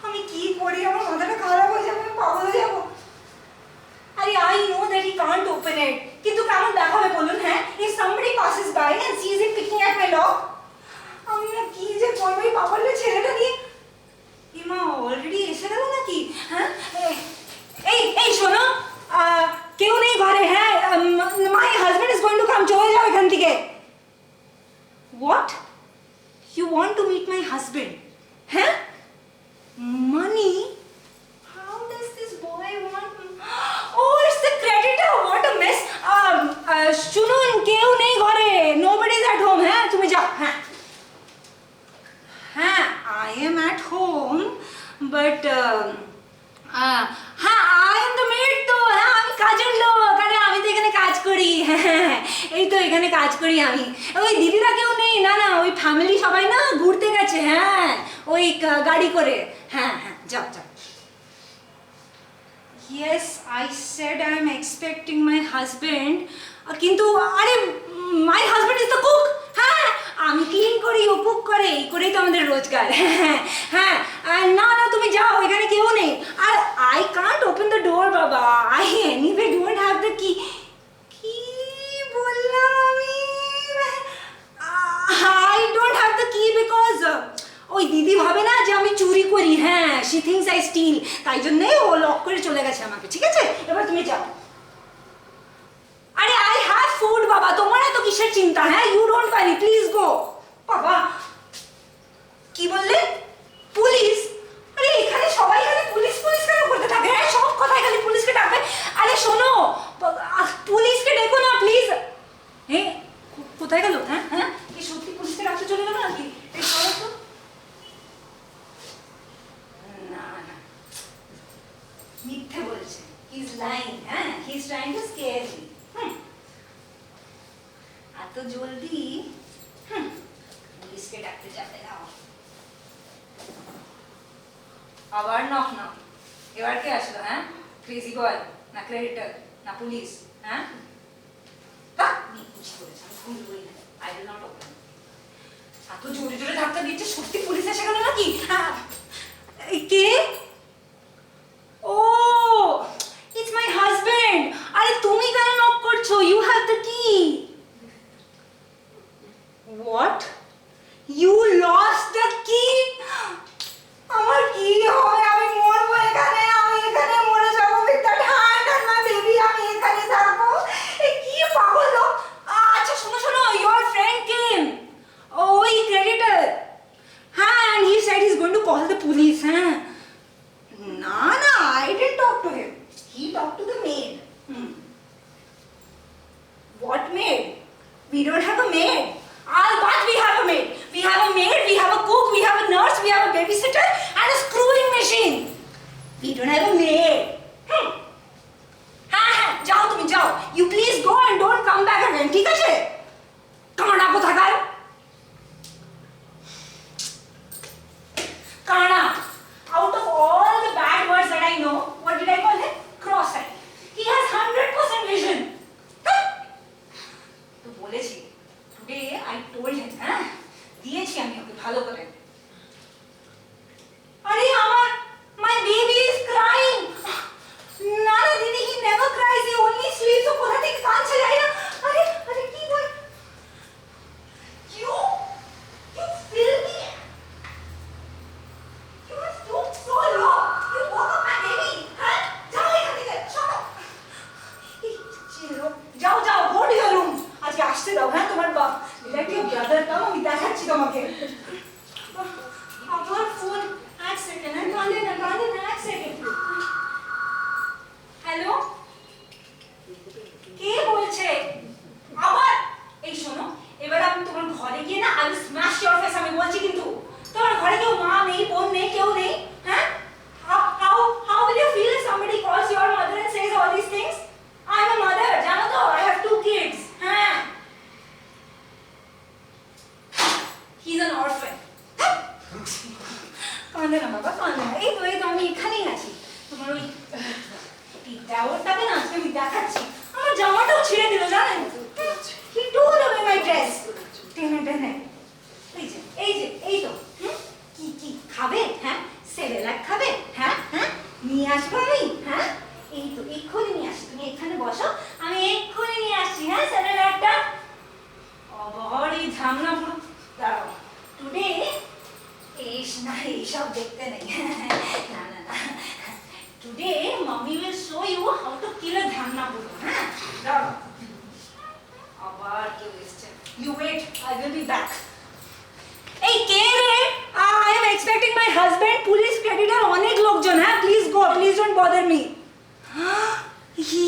[SPEAKER 1] আমি কি করি? আমার মাথাটা খারাপ হয়ে যাবে, আমি পাগল হয়ে যাব। আরে I know that he can't open it. কিন্তু কেমন দেখাবে বলুন? হ্যাঁ, if somebody passes by and sees him picking at my lock, আমি না কি যে করব এই পাগলের ছেলেটা নিয়ে? ইমা অলরেডি এসে গেল নাকি? হ্যাঁ, এই শোনো, কেউ নেই ঘরে। হ্যাঁ, my husband is going to come. চলে যাও এখান থেকে। What? You want to meet my husband? Huh? Money? How does this boy want? Oh, it's the creditor. What a mess. শুনুন, কেউ নেই ঘরে. Nobody is at home. হ্যাঁ, তুমি যাও। হ্যাঁ, I am at home, but I am the maid তো। হ্যাঁ, আমি কাজের লোক। আরে আমি তো এখানে কাজ করি। হ্যাঁ, এই তো এখানে কাজ করি আমি। ওই দিদিরা কেউ নেই। না, ওই ফ্যামিলি সবাই না ঘুরতে গেছে। হ্যাঁ, ওই গাড়ি করে। হ্যাঁ, যাও। Yes, I said I am expecting my husband. কিন্তু আরে my husband is the cook. হ্যাঁ, আমি ক্লিন করি, ও কুক করে। এই করেই তো আমাদের রোজগার। হ্যাঁ, না তুমি যাও, এখানে কেউ নেই। আর I can't open the door, বাবা। I anyway don't have the key. কি বললাম আমি? I don't have the key because ওই দিদি ভাবে না যে আমি চুরি করি। হ্যাঁ, she thinks I steal. তাই জন্যই ও লক করে চলে গেছে আমাকে। ঠিক আছে, এবার তুমি যাও। আরে I have food, বাবা। তোমার এত কিসের চিন্তা? হ্যাঁ, you don't worry, please go. বাবা, কি বললে? পুলিশ? আরে এখানে সবাই খালি পুলিশ কেন করতে থাকে? হ্যাঁ, সব কথায় খালি পুলিশকে ডাকবে। আরে শোনো, পুলিশকে ডেকো না প্লিজ। হ্যাঁ, কোথায় গেল? হ্যাঁ, কি সত্যি পুলিশকে ডাকতে চলে গেল নাকি? এই সরো তো। না, মিথ্যে বলছে। He's lying. হ্যাঁ, he's trying to scare me. এত জলদি ডাকতে যাবে না। আবার নক না, এবার কে আসলো? হ্যাঁ, ক্রেজি বয় না ক্রেডিটর না পুলিশ? হ্যাঁ, আমি বুঝি বলেছি, আমি খুলবই না। I will not open. এত জোরে জোরে ধাক্কা দিচ্ছে, সত্যি পুলিশ এসে গেল নাকি? কে? ও, ইটস মাই হাজবেন্ড। আরে তুমি কেন নক করছো? ইউ হ্যাভ দ্য কি। হোয়াট? ইউ লস্ট দ্য কি? আমার কি হবে? আমি মরবো এখানে, আমি এখানে মরে যাবো with that hand and my baby. আমি এখানে থাকবো। এ কি পাগল লোক। আচ্ছা শোনো শোনো, ইয়োর ফ্রেন্ড কেম, ওই ক্রেডিটর। হ্যাঁ, and he said he's going to call the police. হ্যাঁ, না না, I didn't talk to him. He talked to the maid. What maid? We don't have a maid. But we have a maid. We have a maid, we have a cook, we have a nurse, we have a babysitter and a screwing machine. We don't have a maid. হ্যাঁ হ্যাঁ, যাও তুমি যাও। You please go and don't come back again. ঠিক আছে? কানা কোথাকার? কানা। Out of all the bad words that I know, what did I call him? Cross-eyed. He has 100% vision. তো বলেছি, today I told him, হ্যাঁ, দিয়েছি আমি ওকে ভালো করে। আরে আমার, my baby is crying. না না দিদি, he never cries, he only sleeps. ও কোথা থেকে কাঁদছে জানি না। আরে আরে কি বল? You filthy. You have stooped so low. You woke up my baby. হ্যাঁ, যাও এখান থেকে, সরো। যাও যাও, go to your room. আজকে আসতে দাও, হ্যাঁ, তোমার বাপ। Let your brother come, আমি দেখাচ্ছি তোমাকে। আমার ফোন, এক সেকেন্ড, কাঁদে না এক সেকেন্ড। হ্যালো, কে বলছে? আবার এই শোনো, এবার আমি তোমার ঘরে গিয়ে না, I will smash your face, আমি বলছি কিন্তু। তোমার ঘরে কেউ মা নেই, বোন নেই, কেউ নেই? হ্যাঁ, how will you feel if somebody calls your mother and says all these things? I am a mother, জানো তো, I have 2 kids. হ্যাঁ, he's an orphan. কাঁদে না বাবা, কাঁদে না। এই তো আমি এখানেই আছি। তোমার ওই দেওরটাকে না আমি দেখাচ্ছি। আমার জামাটাও ছিঁড়ে দিল, জানেন? He tore away my dress. টেনে। এই তো। কি খাবে? হ্যাঁ, সেরেলাক খাবে? হ্যাঁ হ্যাঁ, নিয়ে আসবো আমি। হ্যাঁ, এই তো এক্ষুনি নিয়ে আসি। তুমি এখানে বসো, আমি এক্ষুনি নিয়ে আসছি। হ্যাঁ, সেরেলাকটা। আবার এই ঝামনা পুরো। দাঁড়াও, টুডে এইসব দেখতে নেই। না না না, today mummy will show you how to kill a ঝামনা পুরো। হ্যাঁ, দাঁড়াও, আবার কেউ এসছে। You wait, I will be back. এই কে রে? I am expecting my husband, police, creditor, অনেক লোকজন। হ্যাঁ, please go, please don't bother me. He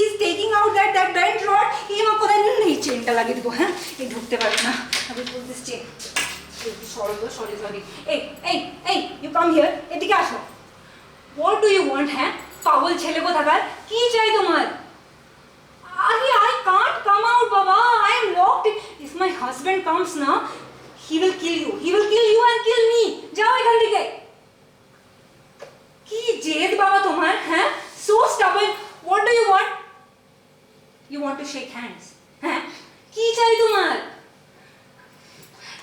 [SPEAKER 1] is taking out that bent rod. এই মা কোথায় নিয়ে এই চেনটা লাগিয়ে দেবো। হ্যাঁ, এই ঢুকতে পারবে না। আমি পুল দিস চেন। সরি। এই, you come here. এদিকে আসো। What do you want? হ্যাঁ, পাগল ছেলে কোথাকার, কি চাই তোমার? I can't come out, Baba. I am locked. If my husband comes now, he will kill you. He will kill you and kill me. যাও এখান থেকে। কি জেদ বাবা তোমার? হ্যাঁ, so stubborn. What do you want? You want to shake hands? হ্যাঁ, কি চাই তোমার?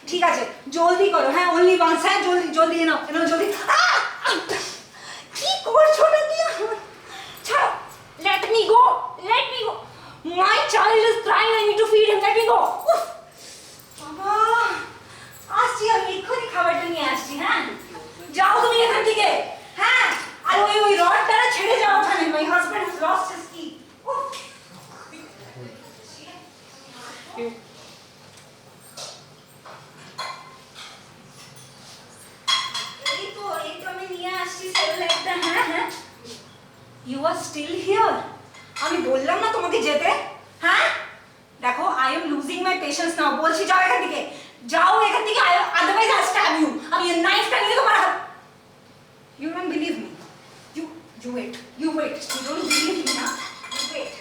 [SPEAKER 1] ঠিক আছে, জলদি করো। হ্যাঁ, only once. হ্যাঁ, জলদি এনাও জলদি। কি করছো নাকি? ছাড়ো, let me go. My child is crying, I need to feed him. Let me go. বাবা, আসছি আমি, এক্ষুনি খাবারটা নিয়ে আসছি। হ্যাঁ, যাও তুমি এখান থেকে। হ্যাঁ, আর ওই রডটা ছেড়ে যাও ওখানে। My husband has lost his key. এই তো আমি নিয়ে আসছি সেরেলাকটা। হ্যাঁ, you are still here. আমি বললাম না তোমাকে যেতে। হ্যাঁ, দেখো, I am losing my patience now. বলছি যাও এখান থেকে, otherwise I'll stab you. আমি এই নাইফটা নিয়ে তোমার হাত। You don't believe me. You wait. You don't believe me না? You wait.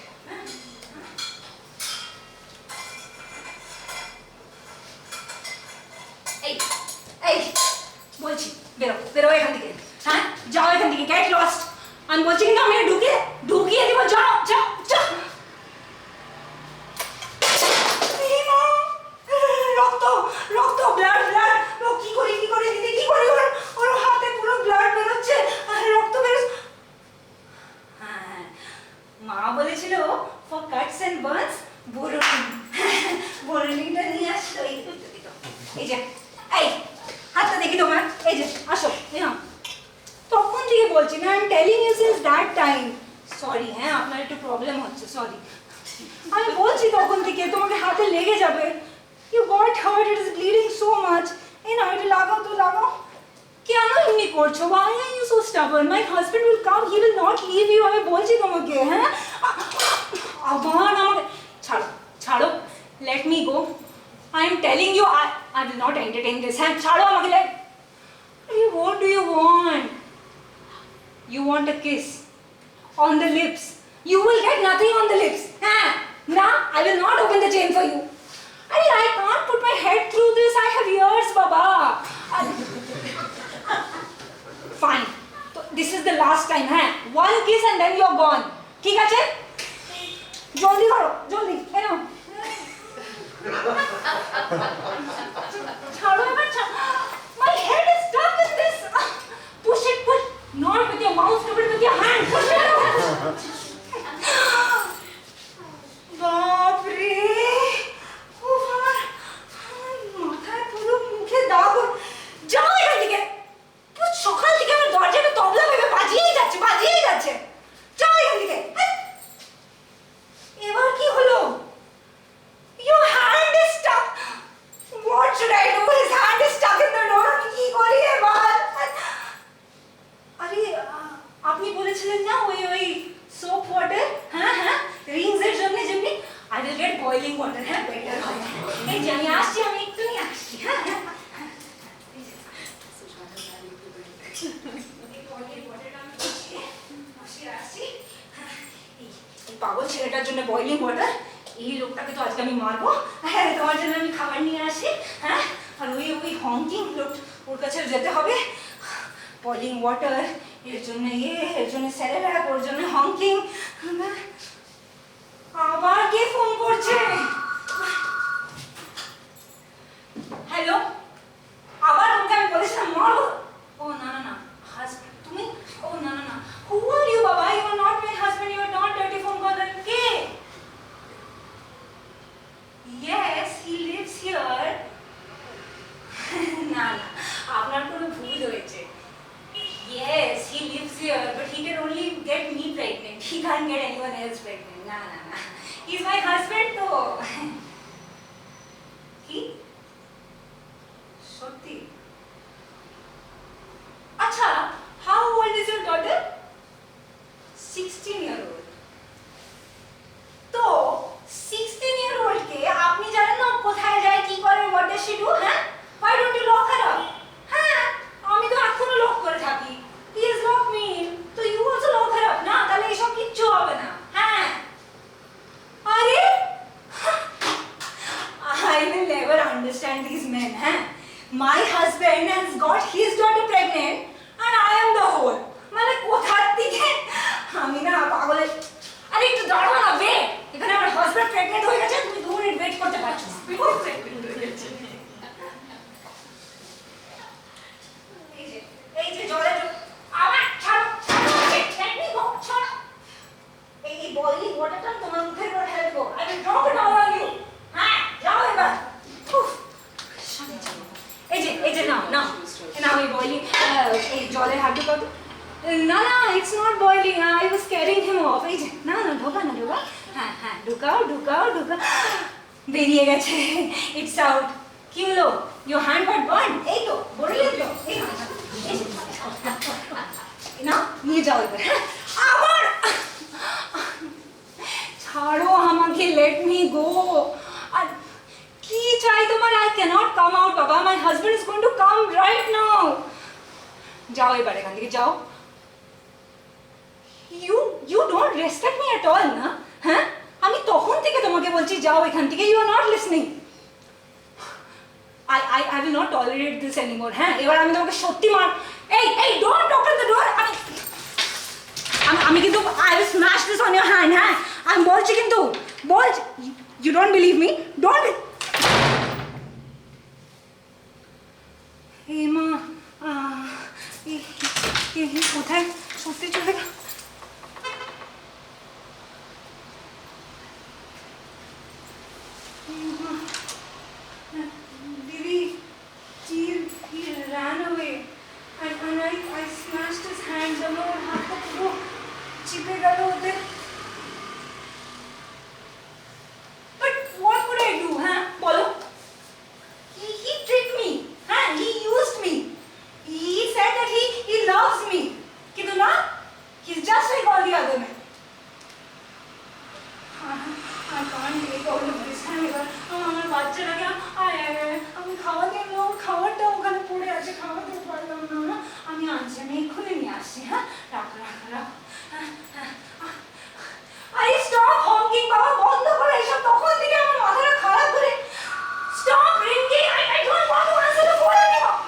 [SPEAKER 1] এই বেরো বেরো এখান থেকে, হ্যাঁ যাও এখান থেকে, গেট লস্ট। আমি বলছি কিন্তু আমি ঢুকিয়ে দিব, যাও যাও যাও। রক্ত রক্ত, ব্লাড ব্লাড, কি করি দিদি, কি করি, ওর হাতে পুরো ব্লাড বেরোচ্ছে, রক্ত বেরোচ্ছে। হ্যাঁ মা বলেছিল ফর কাটস এন্ড বার্নস বোরোলিনটা নিয়ে আসলো। এই যে এই হাতটা দেখি তোমার, এই যে আসো, তখন থেকে বলছি না, I am telling you since that time. Sorry হ্যাঁ, আপনার একটু প্রবলেম হচ্ছে, সরি। আমি বলছি তখন থেকে তোমাকে হাতে লেগে যাবে। You got hurt, it is bleeding so much. এই না এটা লাগাও তো, লাগাও। কেন এমনি করছো? why are you so stubborn? my husband will come, he will not leave you. আমি বলছি তোমাকে, হ্যাঁ আবার আমাকে ছাড়ো ছাড়ো, let me go. I am telling you, I will not entertain this. হ্যাঁ ছাড়ো আমাকে, what do you want? You want a kiss on the lips. You will get nothing on the lips. Huh? Nah, I will not open the chain for you. I can't put my head through this. I have ears, Baba. Fine. So this is the last time. Huh? One kiss and then you're gone. ঠিক আছে? জলদি করো, জলদি। এই নাও। ছাড়ো এবার, my head is stuck in this. Push it, push. Not with your mouth, do it with your hand. Push it. বাপ রে, ওভার মাথায় পুরো মুখে দাগ। যাও এখান থেকে। সকাল থেকে আমার দরজাটা তবলা ভেবে বাজিয়েই যাচ্ছে। যাও এখান থেকে। এবার কি হলো? Your hand is stuck. What should I do? His hand is stuck in the door. আমি কি করি এবার? আরে আপনি বলেছিলেন না ওই সোপ ওয়াটার, হ্যাঁ হ্যাঁ রিংস এর জন্য যেমনি, I will get boiling water, হ্যাঁ বেটার হয়। এই যে আমি আসছি, আমি একটু নিয়ে আসছি, হ্যাঁ হ্যাঁ। পাগল ছেলেটার জন্য বয়লিং ওয়াটার, এই লোকটাকে তো আজকে আমি মারবো। হ্যাঁ তোমার জন্য আমি খাবার নিয়ে আসি, হ্যাঁ আর ওই হংকিং লোক, ওর কাছে যেতে হবে। বয়লিং ওয়াটার এর জন্য, এর জন্য স্যারেলাক, ওর জন্য হংকিং। আবার কে ফোন করছে? হ্যালো, আবার তোমাকে আমি বলেছিলাম মারো। ও না না না, হাজবেন্ড তুমি? ও না না না, who are you বাবা? You are not my husband, you are not dirty phone caller. K? Yes, he lives here. না না, আপনার কোনো ভুল হয়েছে। Yes, he lives here, but he can only get me pregnant. He can't get anyone else pregnant. না না না, he's my husband তো। কি? সত্যি? আচ্ছা, how old is your daughter? 16-year-old. তো 16-year-old কে আপনি জানেন না কোথায় যায়, কি করে, what does she do? হ্যাঁ, why don't you lock her up? হ্যাঁ আমি তো এখনো লক করে থাকি। He is locked me in, তো you also lock her up না, তাহলে এসব কিচ্ছু হবে না। হ্যাঁ আরে I will never understand these men. হ্যাঁ, my husband has got his daughter pregnant and I am the whore. মানে কোথার দিকে আমি না পাগলের। আরে একটু দাঁড়াও না, ওয়েট। এখানে আমার হাজবেন্ড প্রেগন্যান্ট হয়ে গেছে, তুমি 2 মিনিট ওয়েট করতে পারছো না। এই যে জলের আবার ছাড়ো, let me go, ছাড়ো। এই বয়লিং ওয়াটারটা তোমার মুখের উপর ঢেলে দেবো। I will drop it all on you. হ্যাঁ যাও এবার। এই যে নাও নাও নাও, এই বয়লিং, এই জলের হাত ঢোকাও তো। না না, it's not boiling, I was carrying him off. এই যে না না, ঢোকা না, ঢোকা। হ্যাঁ হ্যাঁ ঢোকাও ঢোকাও ঢোকা। বেরিয়ে গেছে, it's out. কি হলো? your hand got burned? এই তো বললেন তো, এই না নিয়ে যাও এবার। হ্যাঁ আবার ছাড়ো আমাকে, let me go. আর কি চাই তোমার? I cannot come out বাবা, my husband is going to come right now. যাও এবার এখান থেকে, যাও। you don't respect me at all না? হ্যাঁ আমি তখন থেকে তোমাকে বলছি যাও এখান থেকে, you are not listening. I will not tolerate this anymore. হ্যাঁ এবার আমি তোমাকে সত্যি মার এই don't open the door. আমি কিন্তু I will smash this on your hand. হ্যাঁ আমি বলছি কিন্তু বলছি you don't believe me? Don't. এই মা এই কোথায় সত্যি চলে গেল? He ran away and I smashed his hand. दोनों हाथ को पूरा चिपे गए होते. But what could I do? हाँ बोलो. He tricked me. हाँ he used me. He said that he loves me. किंतु ना he's just like all the other men. I can't take all of this. আমার বাচ্চাটাকে আমি খাবারটা ওখানে পড়ে আছে খাওয়াতে পারলাম না আমি আনছি আমি এক্ষুনি নিয়ে আসছি হ্যাঁ রাখো আরে স্টপ হকিং বাবা বন্ধ করো এসব তখন থেকে আমার মাথাটা খারাপ করে stop ringing I don't want to answer the phone anymore.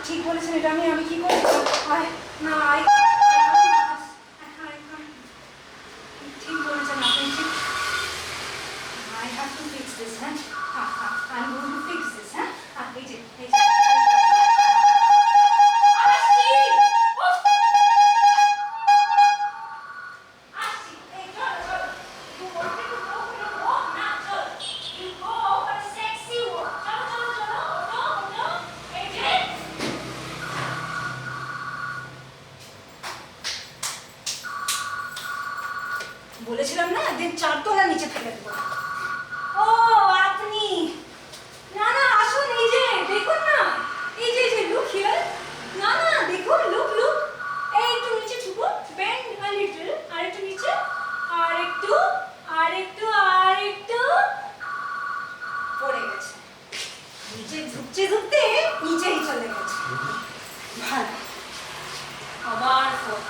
[SPEAKER 1] ঠিক বলেছেন এটা আমি কি করব না ঠিক বলেছেন আপনি ঠিক I have to fix this I'm going to fix this এই যে বলেছিলাম না দিন 4 তলা নিচে ফেলে দেব ও আপনি না আসুন এই যে দেখুন না এই যে লুক হিয়ার না দেখুন লুক এই একটু নিচে ঝুঁকো বেন্ড আ লিটল আর একটু নিচে আর একটু পড়ে গেছে নিচে ঝুঁকতে নিচেই চলে গেছে ভালো আবার ফোন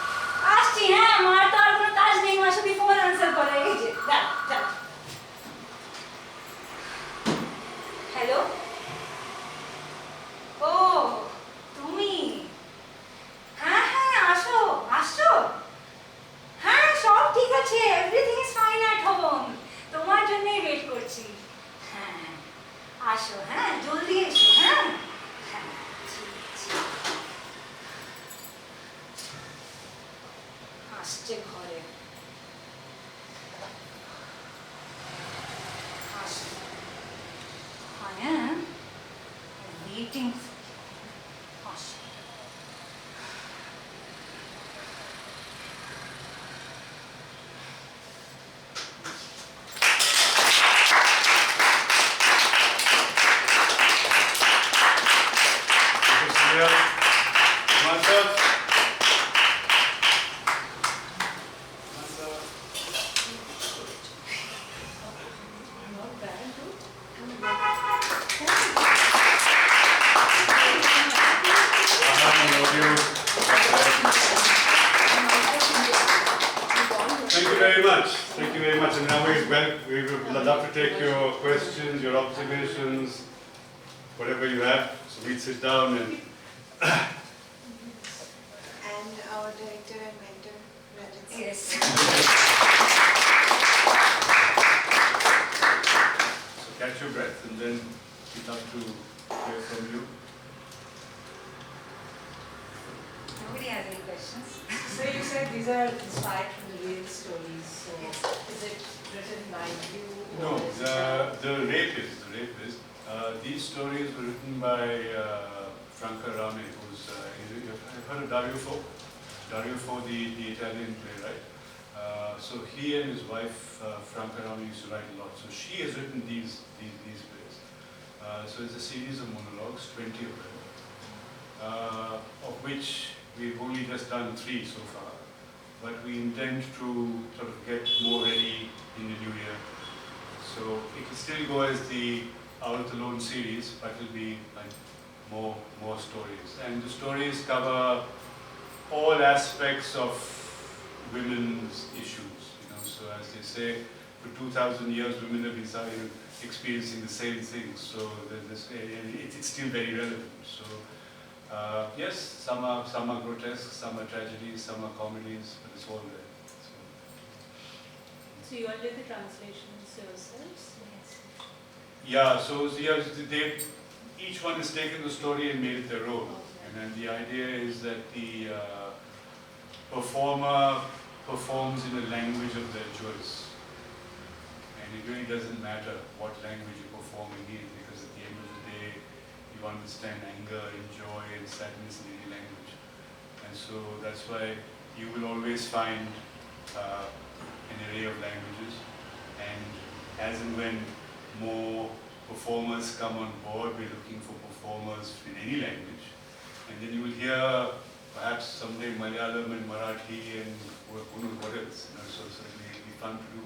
[SPEAKER 1] আসছি হ্যাঁ আমার তো আর কোনো কাজ নেই মা শুধু ফোন আনসার করে এই যে দাঁড়া হ্যালো ও তুমি হ্যাঁ আসো হ্যাঁ সব ঠিক আছে everything is fine at home তোমার জন্যই ওয়েট করছি হ্যাঁ আসো হ্যাঁ জলদি এসো হ্যাঁ আসছে ঘরে I am waiting for you.
[SPEAKER 2] Thank you very much. And now we would love to take your questions, your observations, whatever you have. So we'd sit down and.
[SPEAKER 3] And our director and mentor, Rajat.
[SPEAKER 1] Yes.
[SPEAKER 2] So catch your breath, and then we'd love to hear from you.
[SPEAKER 1] Nobody has any questions.
[SPEAKER 4] So you said these are inspired from real stories. So is it written by you?
[SPEAKER 2] No, the rapist. These stories were written by Franca Rame, who's you've heard of Dario Fo? Dario Fo, the Italian playwright. So he and his wife Franca Rame used to write a lot. So she has written these plays. So it's a series of monologues, 20 of them, of which we've only just done 3 so far. But we intend to sort of get more ready in the new year. So it will still go as the Out Alone series, but it will be like more stories. And the stories cover all aspects of women's issues. So as they say, for 2,000 years, women have been experiencing the same things. So it's still very relevant. So yes, some are grotesque, some are tragedies, some are comedies, but it's all there.
[SPEAKER 4] So you all did the translations yourselves?
[SPEAKER 1] Yes.
[SPEAKER 2] Yeah, so each one has taken the story and made it their own. And then the idea is that the performer performs in a language of their choice. And it really doesn't matter what language you're performing in, because at the end of the day, you understand anger and joy and sadness in any language. And so that's why you will always find an array of languages. And as and when more performers come on board, we're looking for performers in any language. And then you will hear perhaps someday Malayalam and Marathi and who knows what else. So it'll be fun to do.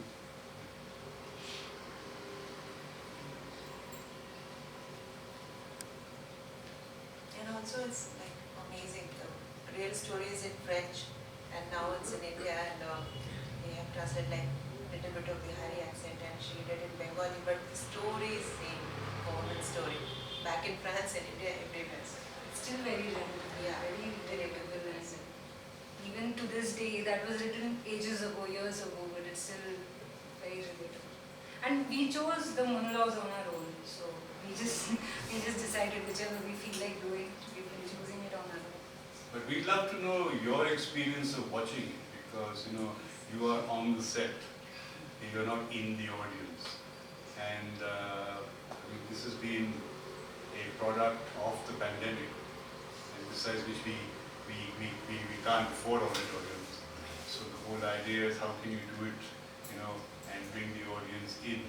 [SPEAKER 3] And also it's like amazing. The real story is in French and now it's in India and we have translated like a little bit of the Hari accent and she did in Bengali, but the story is same, woman's story. Back in France and India, everywhere.
[SPEAKER 1] It's still very relevant.
[SPEAKER 3] Yeah,
[SPEAKER 1] Very relatable. And even to this day, that was written ages ago, years ago, but it's still very relatable. And we chose the monologues on our own, so we just decided whichever we feel like doing, we've been choosing it on our own.
[SPEAKER 2] But we'd love to know your experience of watching it, because you are on the set, you're not in the audience, and this has been a product of the pandemic, and besides which we can't afford auditoriums. So the whole idea is how can you do it, and bring the audience in.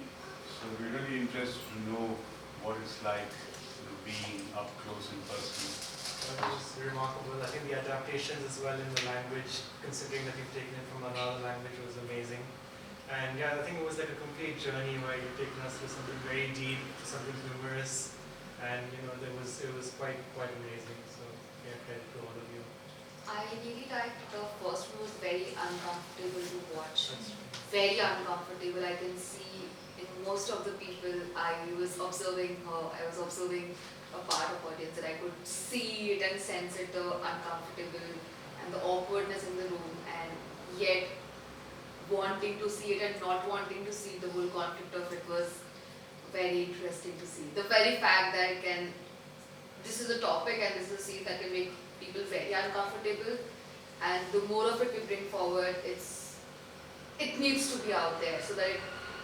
[SPEAKER 2] So we're really interested to know what it's like, being up close and personal.
[SPEAKER 5] It was remarkable. I think the adaptations as well in the language, considering that you've taken it from another language, was amazing. And yeah, I think it was like a complete journey where you've taken us through something very deep, to something humorous, and it was quite amazing. So yeah, credit to all of you.
[SPEAKER 6] I really liked the first one. Was very uncomfortable to watch.
[SPEAKER 5] That's
[SPEAKER 6] Very uncomfortable. I can see in most of the people I was observing her. I was observing a part of audience that I could see it and sense it, the uncomfortable and the awkwardness in the room, and yet wanting to see it and not wanting to see the whole conflict of it was very interesting to see. The very fact that this is a topic and this is a scene that can make people very uncomfortable, and the more of it we bring forward, it needs to be out there so that it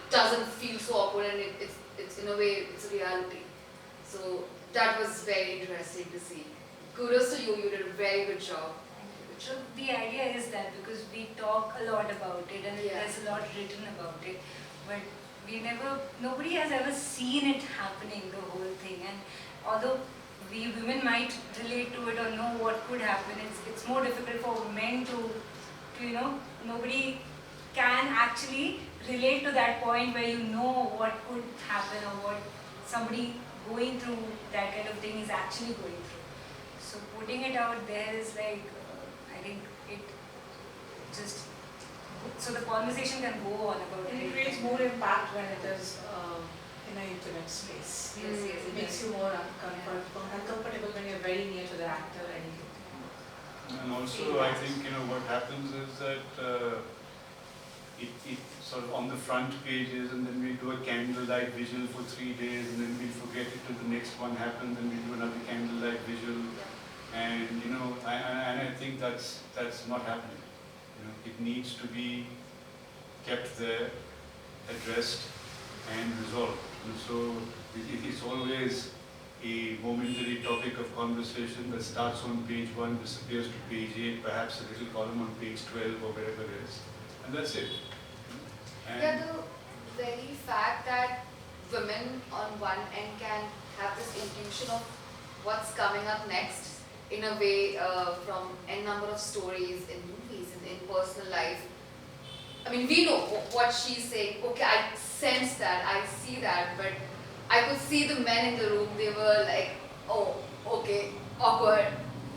[SPEAKER 6] doesn't feel so awkward, and it's in a way it's a reality. So that was very interesting to see. Kudos to you, you did a very good job.
[SPEAKER 1] So the idea is that because we talk a lot about it and
[SPEAKER 6] Yeah.
[SPEAKER 1] there's a lot written about it, but nobody has ever seen it happening, the whole thing. And although we women might relate to it or know what could happen, it's more difficult for men to nobody can actually relate to that point where you know what could happen or what somebody going through that kind of thing is actually going through. So putting it out there is like, I think it just, so the conversation can go on about
[SPEAKER 4] And
[SPEAKER 1] it.
[SPEAKER 4] it creates more impact when it is in an intimate space.
[SPEAKER 1] Yes, yes,
[SPEAKER 4] It makes you more uncomfortable when you're very near to the actor and you
[SPEAKER 2] And also, I think what happens is that it sort of on the front pages, and then we do a candlelight visual for 3 days, and then we forget it till the next one happens, and we do another candlelight visual, and I think that's not happening. It needs to be kept there, addressed, and resolved. And so it's always a momentary topic of conversation that starts on page 1, disappears to page 8, perhaps a little column on page 12 or wherever it is, and that's it. And
[SPEAKER 6] Yeah, the very fact that women on one end can have this intuition of what's coming up next in a way from n number of stories in movies and in personal life. I mean, we know what she's saying. Okay, I sense that, I see that, but I could see the men in the room. They were like, oh, okay, awkward.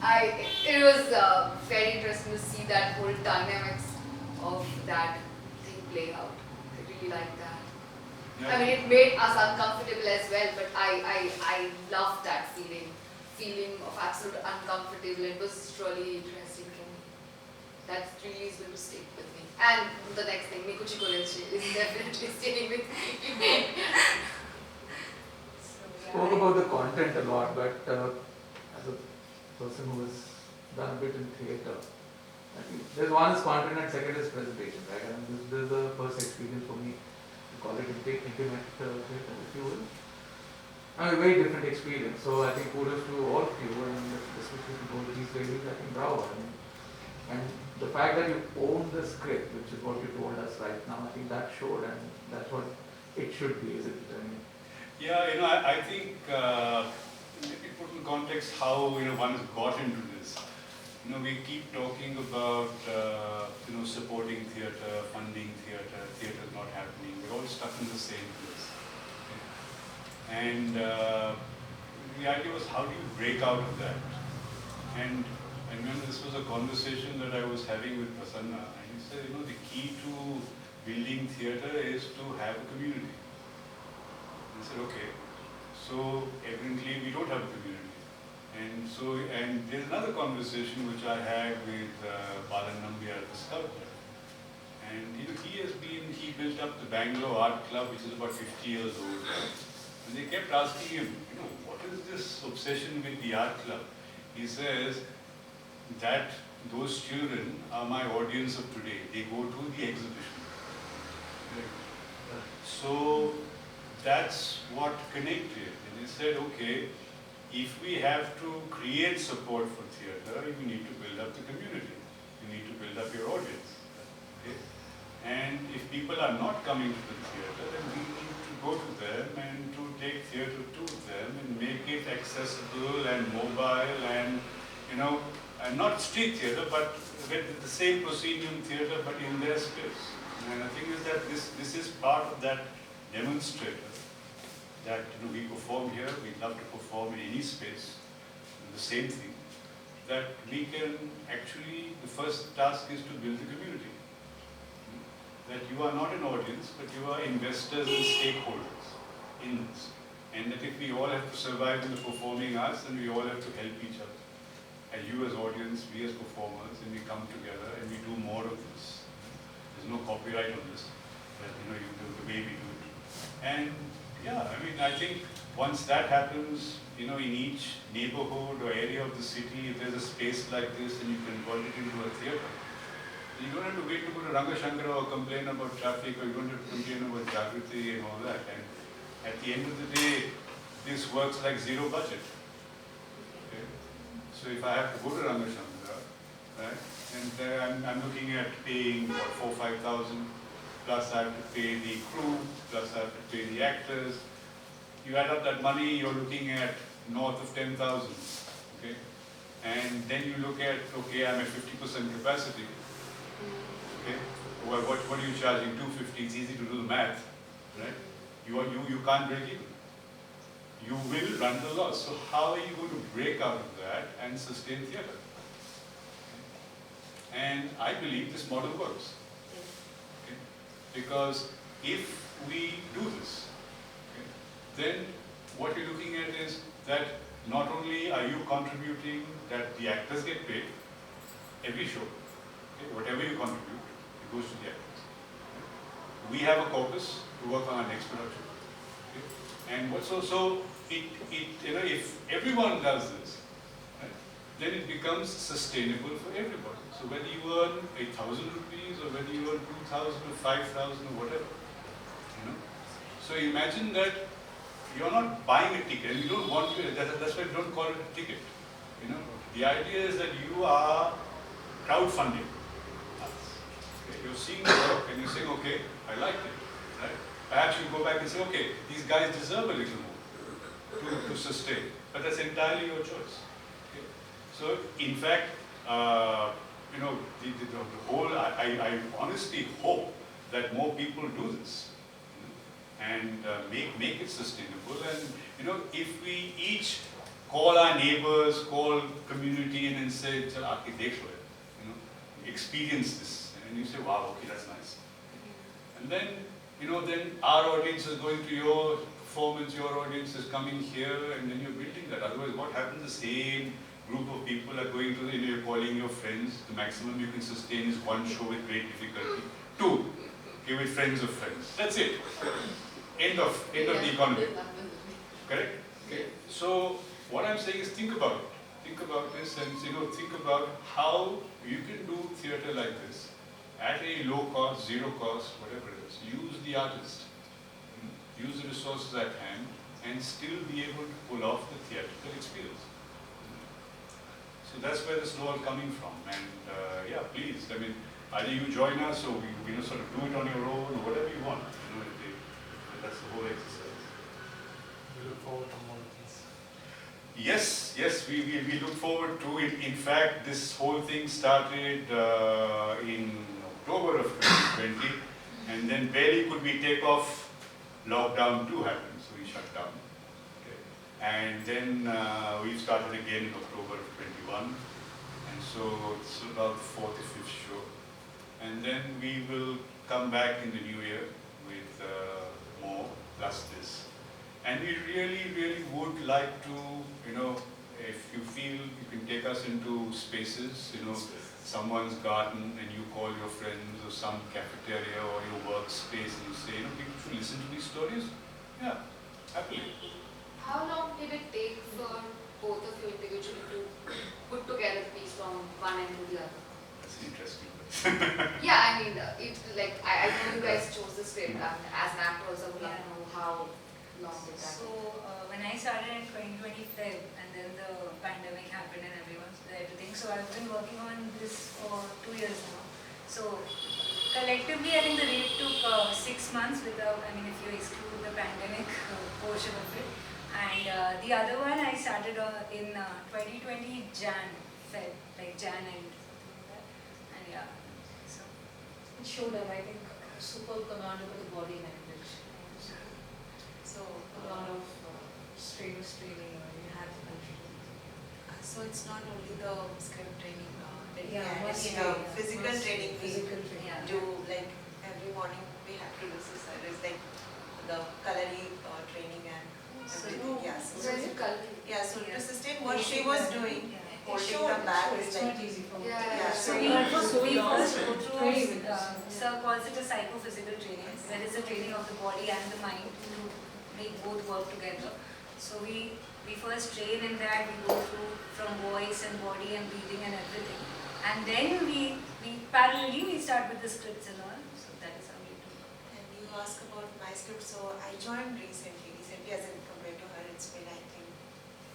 [SPEAKER 6] It was very interesting to see that whole dynamics of that thing play out. I really liked that.
[SPEAKER 2] Yeah.
[SPEAKER 6] I mean, it made us uncomfortable as well, but I loved that feeling of absolute uncomfortable. It was really interesting for me. That really is going to stick with me. And the next thing, Mikuchi Koreshi is definitely staying with me.
[SPEAKER 7] Spoke about the content a lot, but as a person who has done a bit in theatre, I think there's one is content and second is presentation, right? And this is the first experience for me to call it intimate theatre, if you will. I mean, a very different experience. So I think kudos to all of you, and especially to both these ladies. I think bravo. I mean, and the fact that you own the script, which is what you told us right now, I think that showed, and that's what it should be, isn't it? I mean,
[SPEAKER 2] Yeah, I think maybe put in context how one has got into this. We keep talking about supporting theatre, funding theatre, theatre not happening. We're all stuck in the same place. Okay? And the idea was, how do you break out of that? And I remember this was a conversation that I was having with Prasanna, and he said, the key to building theatre is to have a community. I said, okay, so evidently we don't have a community. And there's another conversation which I had with Balan Nambiar, the sculptor. And he built up the Bangalore Art Club, which is about 50 years old. And they kept asking him, what is this obsession with the art club? He says that those children are my audience of today. They go to the exhibition. So that's what connected. And he said, okay, if we have to create support for theatre, you need to build up the community. You need to build up your audience. Okay? And if people are not coming to the theatre, then we need to go to them and to take theatre to them and make it accessible and mobile and, and not street theatre, but with the same proscenium theatre, but in their space. And the thing is that this is part of that demonstrator that we perform here, we love to perform in any space, the same thing, that we can actually, the first task is to build the community. That you are not an audience, but you are investors and stakeholders in this. And that if we all have to survive in the performing arts, then we all have to help each other. And you as audience, we as performers, and we come together and we do more of this. There's no copyright on this, but you do the way we do it. And yeah, I think once that happens, in each neighborhood or area of the city, if there's a space like this and you convert it into a theatre, you don't have to wait to go to Rangashankara or complain about traffic, or you don't have to complain about Jagriti and all that. And at the end of the day, this works like zero budget. Okay? So if I have to go to Rangashankara, right, and I'm looking at paying what, 4,000-5,000, plus I have to pay the crew, plus I have to pay the actors. You add up that money, you're looking at north of 10,000. Okay? And then you look at, okay, I'm at 50% capacity. Okay? Well, what are you charging? 250. It's easy to do the math, right? You can't break even. You will run the loss. So how are you going to break out of that and sustain theatre? And I believe this model works. Okay? Because if we do this, okay, then what you're looking at is that not only are you contributing, that the actors get paid every show. Okay? Whatever you contribute, it goes to the actors. Okay? We have a caucus to work on our next production. Okay? And so if everyone does this, right, then it becomes sustainable for everybody. So whether you earn 1,000 rupees or whether you earn 2,000 or 5,000 or whatever, So imagine that you're not buying a ticket, and you don't want to. That's why we don't call it a ticket. The idea is that you are crowdfunding us. Okay? You're seeing the work and you're saying, okay, I liked it. Right? Perhaps you go back and say, okay, these guys deserve a little more. to sustain. But that's entirely your choice. Okay? So, in fact, the whole, I honestly hope that more people do this, and make it sustainable. And if we each call our neighbors, call community, and then say, "Chal, aake dekh lo," experience this, and you say, "Wow, okay, that's nice." And then, then our audience is going to your performance, your audience is coming here, and then you're building that. Otherwise, what happens? The same group of people are going to, you're calling your friends. The maximum you can sustain is one show with great difficulty. Two, okay, with friends of friends. That's it. End of the economy. Correct? Okay. So what I'm saying is think about it. Think about this, and think about how you can do theatre like this at a low cost, zero cost, whatever it is. Use the artist. Use the resources at hand and still be able to pull off the theatrical experience. So that's where this is all coming from. And yeah, please, I mean, either you join us or we sort of do it on your own or whatever you want. That's the whole exercise.
[SPEAKER 5] We look forward to more of these.
[SPEAKER 2] Yes, we look forward to it. In fact, this whole thing started in October of 2020, and then barely could we take off. Lockdown 2 happened, so we shut down. Okay. And then we started again in October of 21, and so it's about the 4th or 5th show. And then we will come back in the new year with more, plus this. And we really would like to, if you feel you can take us into spaces, someone's garden, and you call your friends, or some cafeteria or your workspace, and you say, people should listen to these stories. Yeah, happily.
[SPEAKER 6] How long did it take for both of you individually to put together the piece from one end to the other?
[SPEAKER 2] That's interesting.
[SPEAKER 6] Yeah, I mean, I know you guys chose the script, and as an actor also, I would like to know how long did that take?
[SPEAKER 1] So when I started in 2020 Feb, and then the pandemic happened and everything, so I've been working on this for 2 years now. So collectively, I think the rape took 6 months without, if you exclude the pandemic portion of it. And the other one I started in 2020 Feb, like Jan end. And yeah, so.
[SPEAKER 4] It showed up, I think, superb command over the body language.
[SPEAKER 3] So,
[SPEAKER 4] A lot of strenuous training you had to control.
[SPEAKER 3] so it's not only the script training,
[SPEAKER 4] Must
[SPEAKER 3] it's
[SPEAKER 4] training,
[SPEAKER 3] physical
[SPEAKER 4] must
[SPEAKER 3] training we
[SPEAKER 4] physical training.
[SPEAKER 1] Yeah.
[SPEAKER 3] do, like every morning we have to do exercises, like the calorie training and
[SPEAKER 1] So
[SPEAKER 3] everything. Yeah,
[SPEAKER 6] So is it coloring?
[SPEAKER 3] so to
[SPEAKER 1] Yeah.
[SPEAKER 3] sustain what she was doing,
[SPEAKER 1] Yeah.
[SPEAKER 3] holding the bag is
[SPEAKER 4] It's
[SPEAKER 3] like,
[SPEAKER 4] not easy for me.
[SPEAKER 6] Yeah.
[SPEAKER 1] So
[SPEAKER 3] So
[SPEAKER 1] we
[SPEAKER 4] we
[SPEAKER 1] first go through,
[SPEAKER 4] 20 minutes.
[SPEAKER 1] Sir calls it a psychophysical training, where it's a training of the body and the mind to make both work together. So we first train in that, we go through from voice and body and breathing and everything. And then we parallelly we start with the scripts and all. So that is how we do.
[SPEAKER 3] and you ask about my script, so I joined recently as in compared to her, it's been I think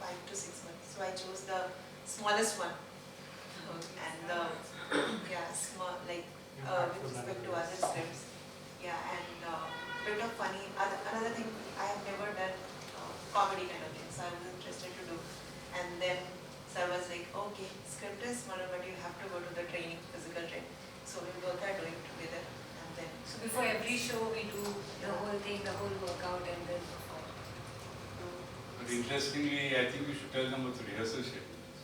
[SPEAKER 3] 5 to 6 months. So I chose the smallest one. And small, like with respect to other scripts. Yeah, and bit of funny. Another thing, I have never done comedy kind of thing, so I was interested to do. And then sir was like, okay, script is smaller, but you have to go to the training, physical training. So we both are doing together, and then.
[SPEAKER 1] So before every show we do the whole thing, the whole workout and then perform.
[SPEAKER 2] But interestingly, I think we should tell them what the rehearsal schedule is.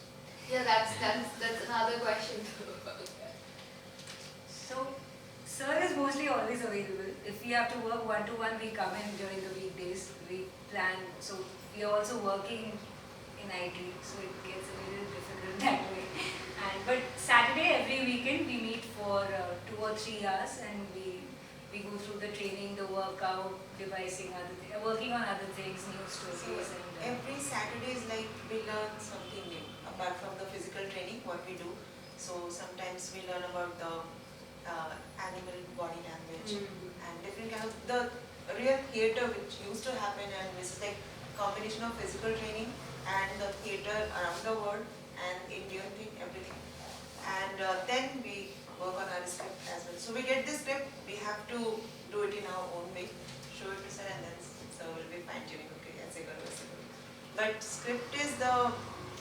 [SPEAKER 6] Yeah, that's another question.
[SPEAKER 1] So, sir is mostly always available. If we have to work one-to-one, we come in during the weekdays. We plan. So, we are also working in IT, so it gets a little difficult that way. But Saturday, every weekend, we meet for 2 or 3 hours, and we go through the training, the workout, devising other things, working on other things, new
[SPEAKER 3] So
[SPEAKER 1] stories.
[SPEAKER 3] every Saturday is like we learn something new apart from the physical training what we do. So sometimes we learn about the animal body language and different kind of the real theatre which used to happen, and this is like combination of physical training and the theatre around the world and Indian thing, everything. And then we work on our script as well. So we get this script, we have to do it in our own way, show it to sir, and then sir will be fine tuning, okay, as a girl, as a girl. But script is the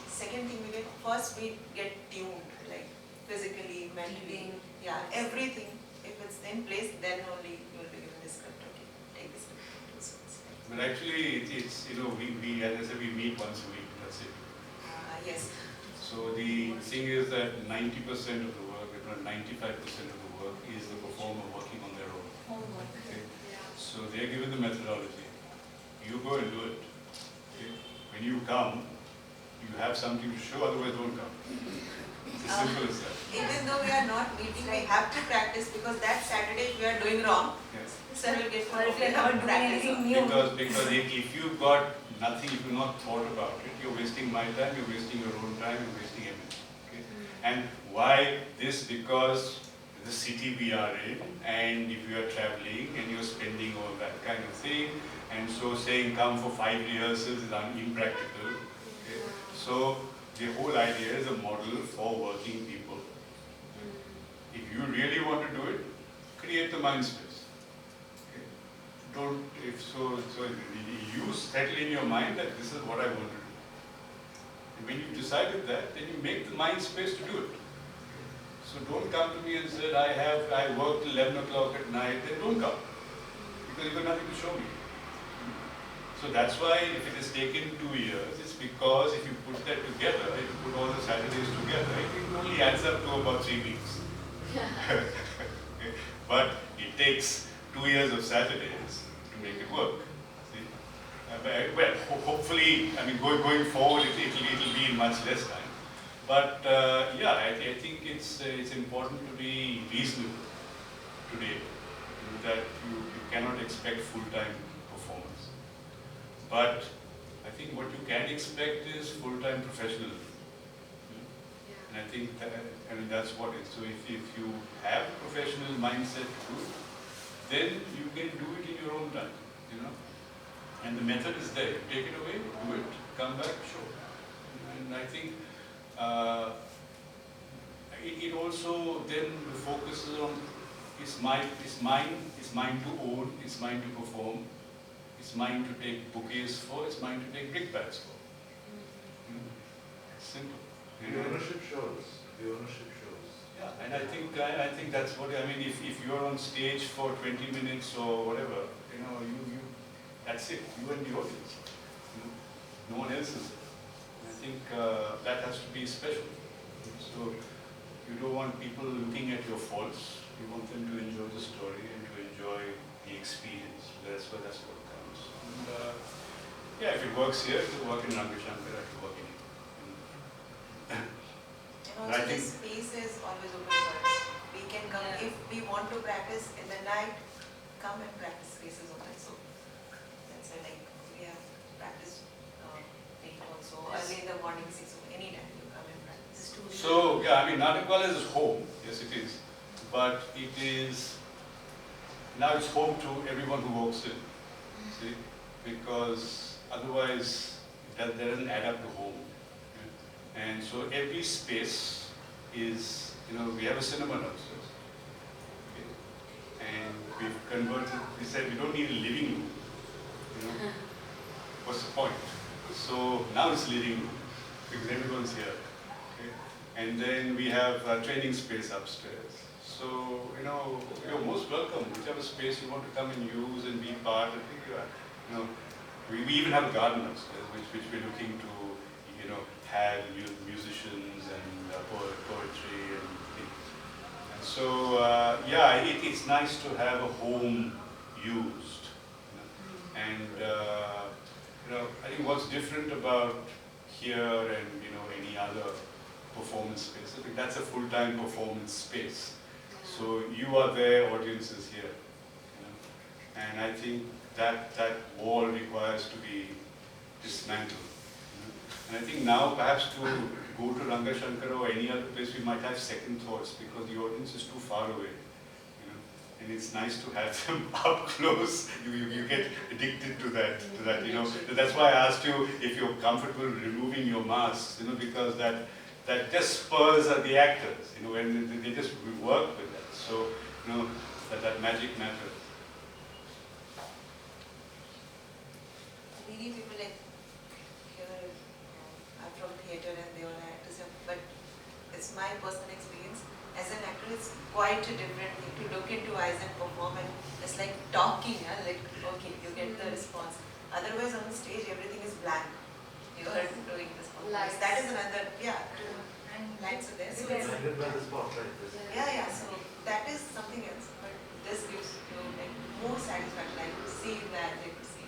[SPEAKER 3] second thing we get. First we get tuned, like physically, mentally, yeah, everything. If it's in place, then only you will be given the script. Okay, take the script. So it's like,
[SPEAKER 2] But actually, it's you know, we as I said, we meet once a week. That's it.
[SPEAKER 3] yes.
[SPEAKER 2] So the thing is that 90% of the work, if not 95% of the work, is the performer working on their own.
[SPEAKER 1] Homework.
[SPEAKER 2] Okay?
[SPEAKER 6] Yeah.
[SPEAKER 2] So they're given the methodology. You go and do it. Okay? When you come, you have something to show, otherwise don't come. It's as simple as that.
[SPEAKER 3] Even though we are not meeting, we have to practice because that Saturday if we are doing wrong,
[SPEAKER 2] Yes.
[SPEAKER 3] sir will get
[SPEAKER 1] Or if you're not doing anything new.
[SPEAKER 2] Because if you've got nothing, if you've not thought about it, you're wasting my time, you're wasting your own time, you're wasting everything. Okay? And why this? Because the city we are in, and if you are traveling and you're spending all that kind of thing, and so saying come for 5 rehearsals is impractical. Okay? So the whole idea is a model for working people. If you really want to do it, create the mind space. Okay? Don't, if so you settle in your mind that this is what I want to do. And when you've decided that, then you make the mind space to do it. So don't come to me and say, I work till 11 o'clock at night, then don't come. Because you've got nothing to show me. So that's why if it has taken 2 years, it's because if you put that together, if you put all the Saturdays together, it only adds up to about 3 weeks. Okay? But it takes 2 years of Saturdays to make it work. See? Well, hopefully, I mean, going forward, it'll be in much less time. But yeah, I think it's important to be reasonable today, that you cannot expect full-time performance. But I think what you can expect is full-time professionalism. And I think that's what it is. So if you have a professional mindset to do it, then you can do it in your own time, you know. And the method is there. Take it away, do it, come back, show. And I think it also then focuses on it's mine to own, it's mine to perform, it's mine to take bouquets for, it's mine to take brickbats for. It's simple.
[SPEAKER 8] The ownership shows. The ownership shows.
[SPEAKER 2] Yeah, and I think that's what I mean. If you're on stage for 20 minutes or whatever, you know, you that's it. You and the audience. You know, no one else is there. And I think that has to be special. So you don't want people looking at your faults. You want them to enjoy the story and to enjoy the experience. That's what counts. And yeah, if it works here, it will work in Rangashankar. It will work in.
[SPEAKER 3] And also this space is always open for us. We can come, if we want to practice in the night, come and practice, space is open. So that's why like we have practice late also, early in the morning, 6 o'clock, anytime you come and practice.
[SPEAKER 2] So yeah, I mean, Natakala is home. Yes, it is. But it is, now it's home to everyone who walks in. See? Because otherwise, that doesn't add up to home. And so every space is, you know, we have a cinema downstairs. Okay? And we've converted, we said we don't need a living room. You know? What's the point? So now it's living room, because everyone's here. Okay? And then we have a training space upstairs. So, you know, you're most welcome, whichever space you want to come and use and be part of it. You know, we even have a garden upstairs, which we're looking to, you know, have musicians and poetry and things. And so, yeah, it's nice to have a home used. You know? And, you know, I think what's different about here and, you know, any other performance space, I think that's a full-time performance space. So you are there, audience is here. You know? And I think that wall requires to be dismantled. And I think now perhaps to go to Rangashankar or any other place, we might have second thoughts because the audience is too far away. You know? And it's nice to have them up close. You get addicted to that, you know. That's why I asked you if you're comfortable removing your masks, you know, because that just spurs the actors, you know, and they just work with that. So, you know, that magic matters.
[SPEAKER 3] Many people like here theatre and they all are actors, but it's my personal experience. As an actor, it's quite a different thing to look into eyes and perform, and it's like talking, like, okay, you get the response. Otherwise, on stage, everything is blank. You are doing this performance.
[SPEAKER 6] Lights.
[SPEAKER 3] That is another, and lights are there. So it's,
[SPEAKER 8] Blinded by the spotlight.
[SPEAKER 3] yeah, so that is something else. But this gives you like more satisfaction, like to see that, like to see.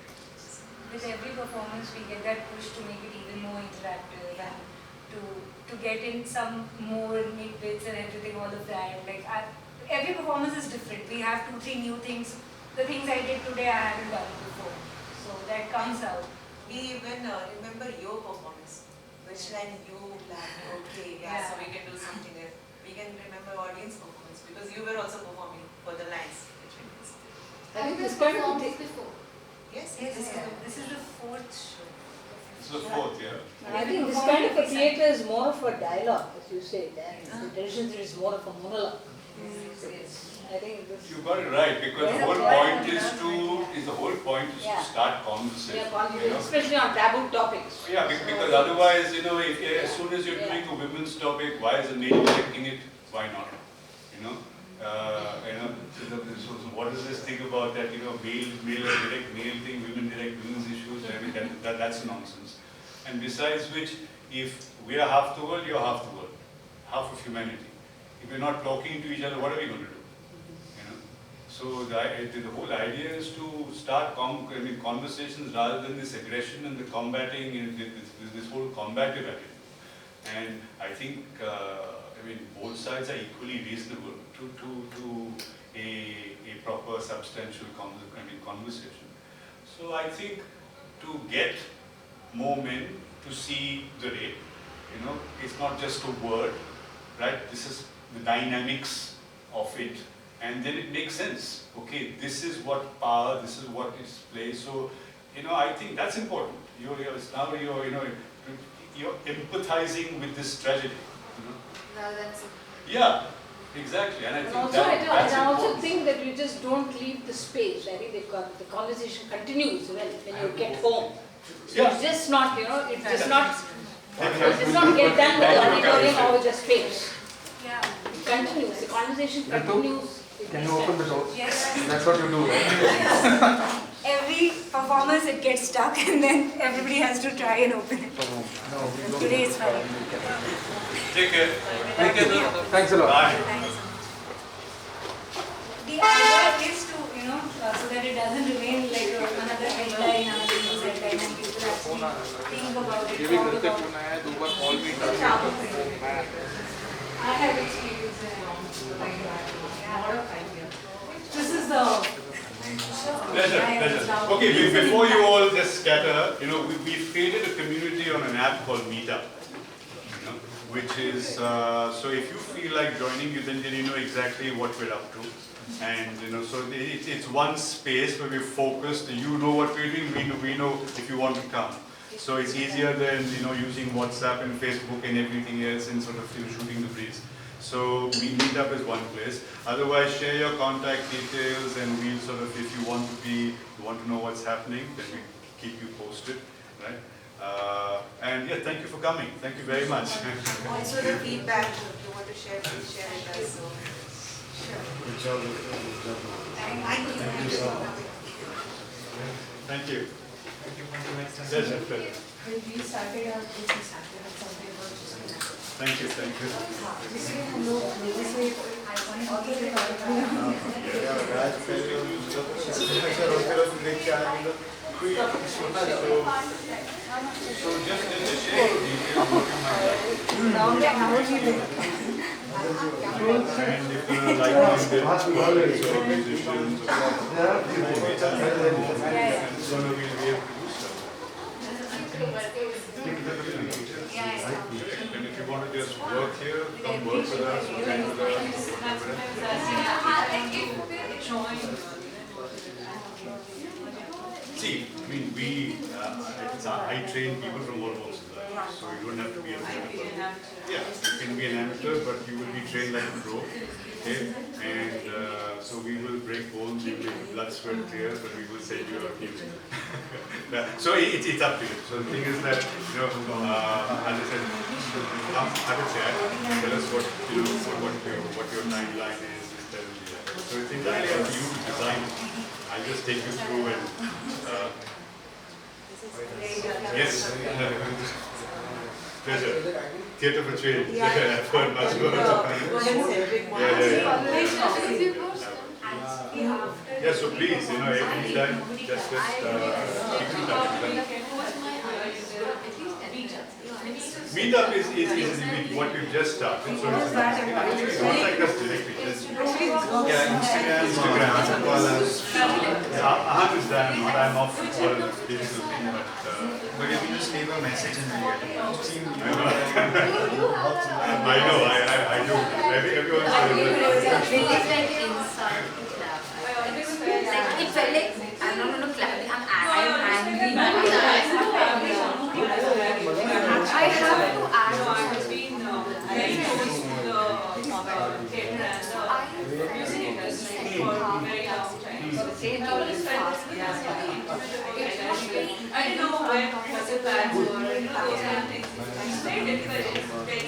[SPEAKER 1] With every performance, we get that push to make it even more interactive and to get in some more nitbits and everything, all of that. Like every performance is different. We have 2-3 new things. The things I did today, I haven't done before. So that comes out.
[SPEAKER 3] We even remember your performance, which line you planned. Okay,
[SPEAKER 1] Yeah.
[SPEAKER 3] so we can do something there. We can remember audience performance because you were also performing for the lines. Which we missed.
[SPEAKER 6] Have you guys
[SPEAKER 4] This kind of
[SPEAKER 6] performed
[SPEAKER 4] thing-
[SPEAKER 6] this before?
[SPEAKER 3] Yes,
[SPEAKER 1] Yes,
[SPEAKER 3] this is
[SPEAKER 1] this is the 4th show.
[SPEAKER 2] It's the fourth, yeah.
[SPEAKER 4] I think this kind of a theatre is more of a dialogue, as you say, than the traditional theatre is more of a monologue. I think this.
[SPEAKER 2] You got it right, because the
[SPEAKER 1] There's a
[SPEAKER 2] whole
[SPEAKER 1] point
[SPEAKER 2] point
[SPEAKER 1] on
[SPEAKER 2] is
[SPEAKER 1] that,
[SPEAKER 2] to
[SPEAKER 4] Yeah.
[SPEAKER 2] start conversation.
[SPEAKER 4] Yeah,
[SPEAKER 2] you know?
[SPEAKER 4] especially on taboo topics.
[SPEAKER 2] Yeah, because otherwise, if as soon as you're doing a women's topic, why is a male directing it? Why not? So what does this thing about that? Male direct male thing, women direct women's issues. I mean, that's nonsense. And besides which, if we are half the world, you're half the world, half of humanity. If we're not talking to each other, what are we going to do? So the whole idea is to start conversations rather than this aggression and the combating and this whole combative attitude. And I think both sides are equally reasonable to a proper substantial conversation. So I think to get more men to see the rape, it's not just a word, right? This is the dynamics of it. And then it makes sense. Okay, this is what power, this is what is play. So, I think that's important. You're empathizing with this tragedy.
[SPEAKER 6] Rather than
[SPEAKER 2] Yeah, exactly. And I
[SPEAKER 4] And
[SPEAKER 2] think
[SPEAKER 4] also, I
[SPEAKER 2] that's
[SPEAKER 4] also
[SPEAKER 2] important.
[SPEAKER 4] think that you just don't leave the space. I think the conversation continues when you get home. So
[SPEAKER 2] Yeah.
[SPEAKER 4] it's just not, it's just not get done with the auditorium or with the space.
[SPEAKER 1] Yeah.
[SPEAKER 4] It continues, the conversation continues.
[SPEAKER 7] Can you open the door?
[SPEAKER 1] Yes.
[SPEAKER 7] That's what you do, right?
[SPEAKER 1] Every performance it gets stuck and then everybody has to try and open it. Today is fine.
[SPEAKER 2] Take care.
[SPEAKER 7] Thanks a lot.
[SPEAKER 2] Bye.
[SPEAKER 1] Thanks. The idea is to, so that it doesn't remain like another headline, another news headline, and people actually think about it, talk about it. I have experience in like a lot of ideas. This is the
[SPEAKER 2] Pleasure. Okay, before you all just scatter, we've created a community on an app called Meetup. Which is, so if you feel like joining, then you know exactly what we're up to. And so it's one space where we're focused. You know what we're doing. We know if you want to come. So it's easier than using WhatsApp and Facebook and everything else and sort of shooting the breeze. So Meetup is one place. Otherwise, share your contact details, and we'll sort of, if you want to know what's happening, then we keep you posted, right? And yeah, thank you for coming. Thank you very much.
[SPEAKER 3] Also the feedback, if you want to share, please share it with us. So, sure.
[SPEAKER 2] Thank you.
[SPEAKER 5] Thank you for the next time.
[SPEAKER 2] Pleasure.
[SPEAKER 4] When we started our business, we had something about
[SPEAKER 2] Thank you. So just share your details, what you might like. And if you like musicians or musicians, so we'll be able to do stuff. And if you want to just work here, come work with us, or hang with us, or whatever. See, I train people from all walks of life, so you don't have to be a doctor. Yeah, you can be an amateur, but you will be trained like a pro. Okay? And so we will break bones, we will make blood, sweat, tears, but we will send you out healing. So it's up to you. So the thing is that, you know, as I said, I would say, tell us what, you know, what your timeline is, tell me that. So it's entirely up to you to design it. I'll just take you through and, yes. Pleasure. Theatre for change. I've heard much more. Yeah, so please, you know, anytime, just keep in touch. Meetup is what we've just started, so it's contact us directly. Instagram. Aham is there, I'm off for a digital thing, but if you just leave a message and we get it. I know, I do. Everyone
[SPEAKER 6] It felt like I'm not going to clap. I'm angry. I have to add on.
[SPEAKER 1] I've been very close to the theatre and the music industry for a very long time. So I always felt this was I didn't know where was it bad or those kind of things. It's very difficult. It's very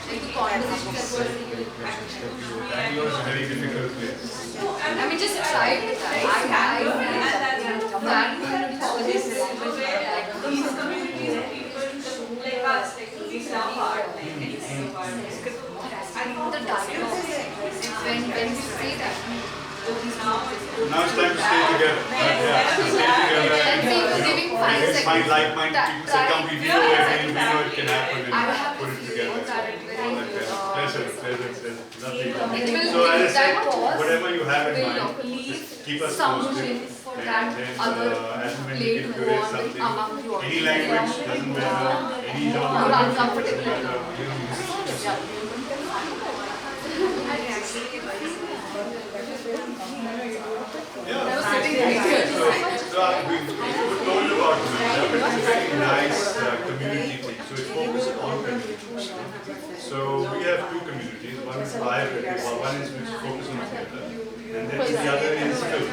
[SPEAKER 6] Like the conversation that was
[SPEAKER 2] that was a very difficult place.
[SPEAKER 6] I mean, just try it. I
[SPEAKER 1] these communities of people like us, like we love art, like anything about
[SPEAKER 6] the dialogue. When you say that.
[SPEAKER 2] Now it's time to stay together.
[SPEAKER 6] Let's say we're giving 5 seconds.
[SPEAKER 2] Find like-minded people say, come, we know it can happen and put it together. Pleasure. Nothing. So as I said, whatever you have in mind, just keep us posted.
[SPEAKER 6] For that
[SPEAKER 2] And as and when you can curate something, any language doesn't matter, any genre
[SPEAKER 6] Or
[SPEAKER 2] doesn't
[SPEAKER 6] uncomfortable.
[SPEAKER 2] matter. Yeah. So we told you about it. It's a very nice community thing. So it's focused on communities. So we have two communities. One is live, one is which focus on theatre, and then the other is film.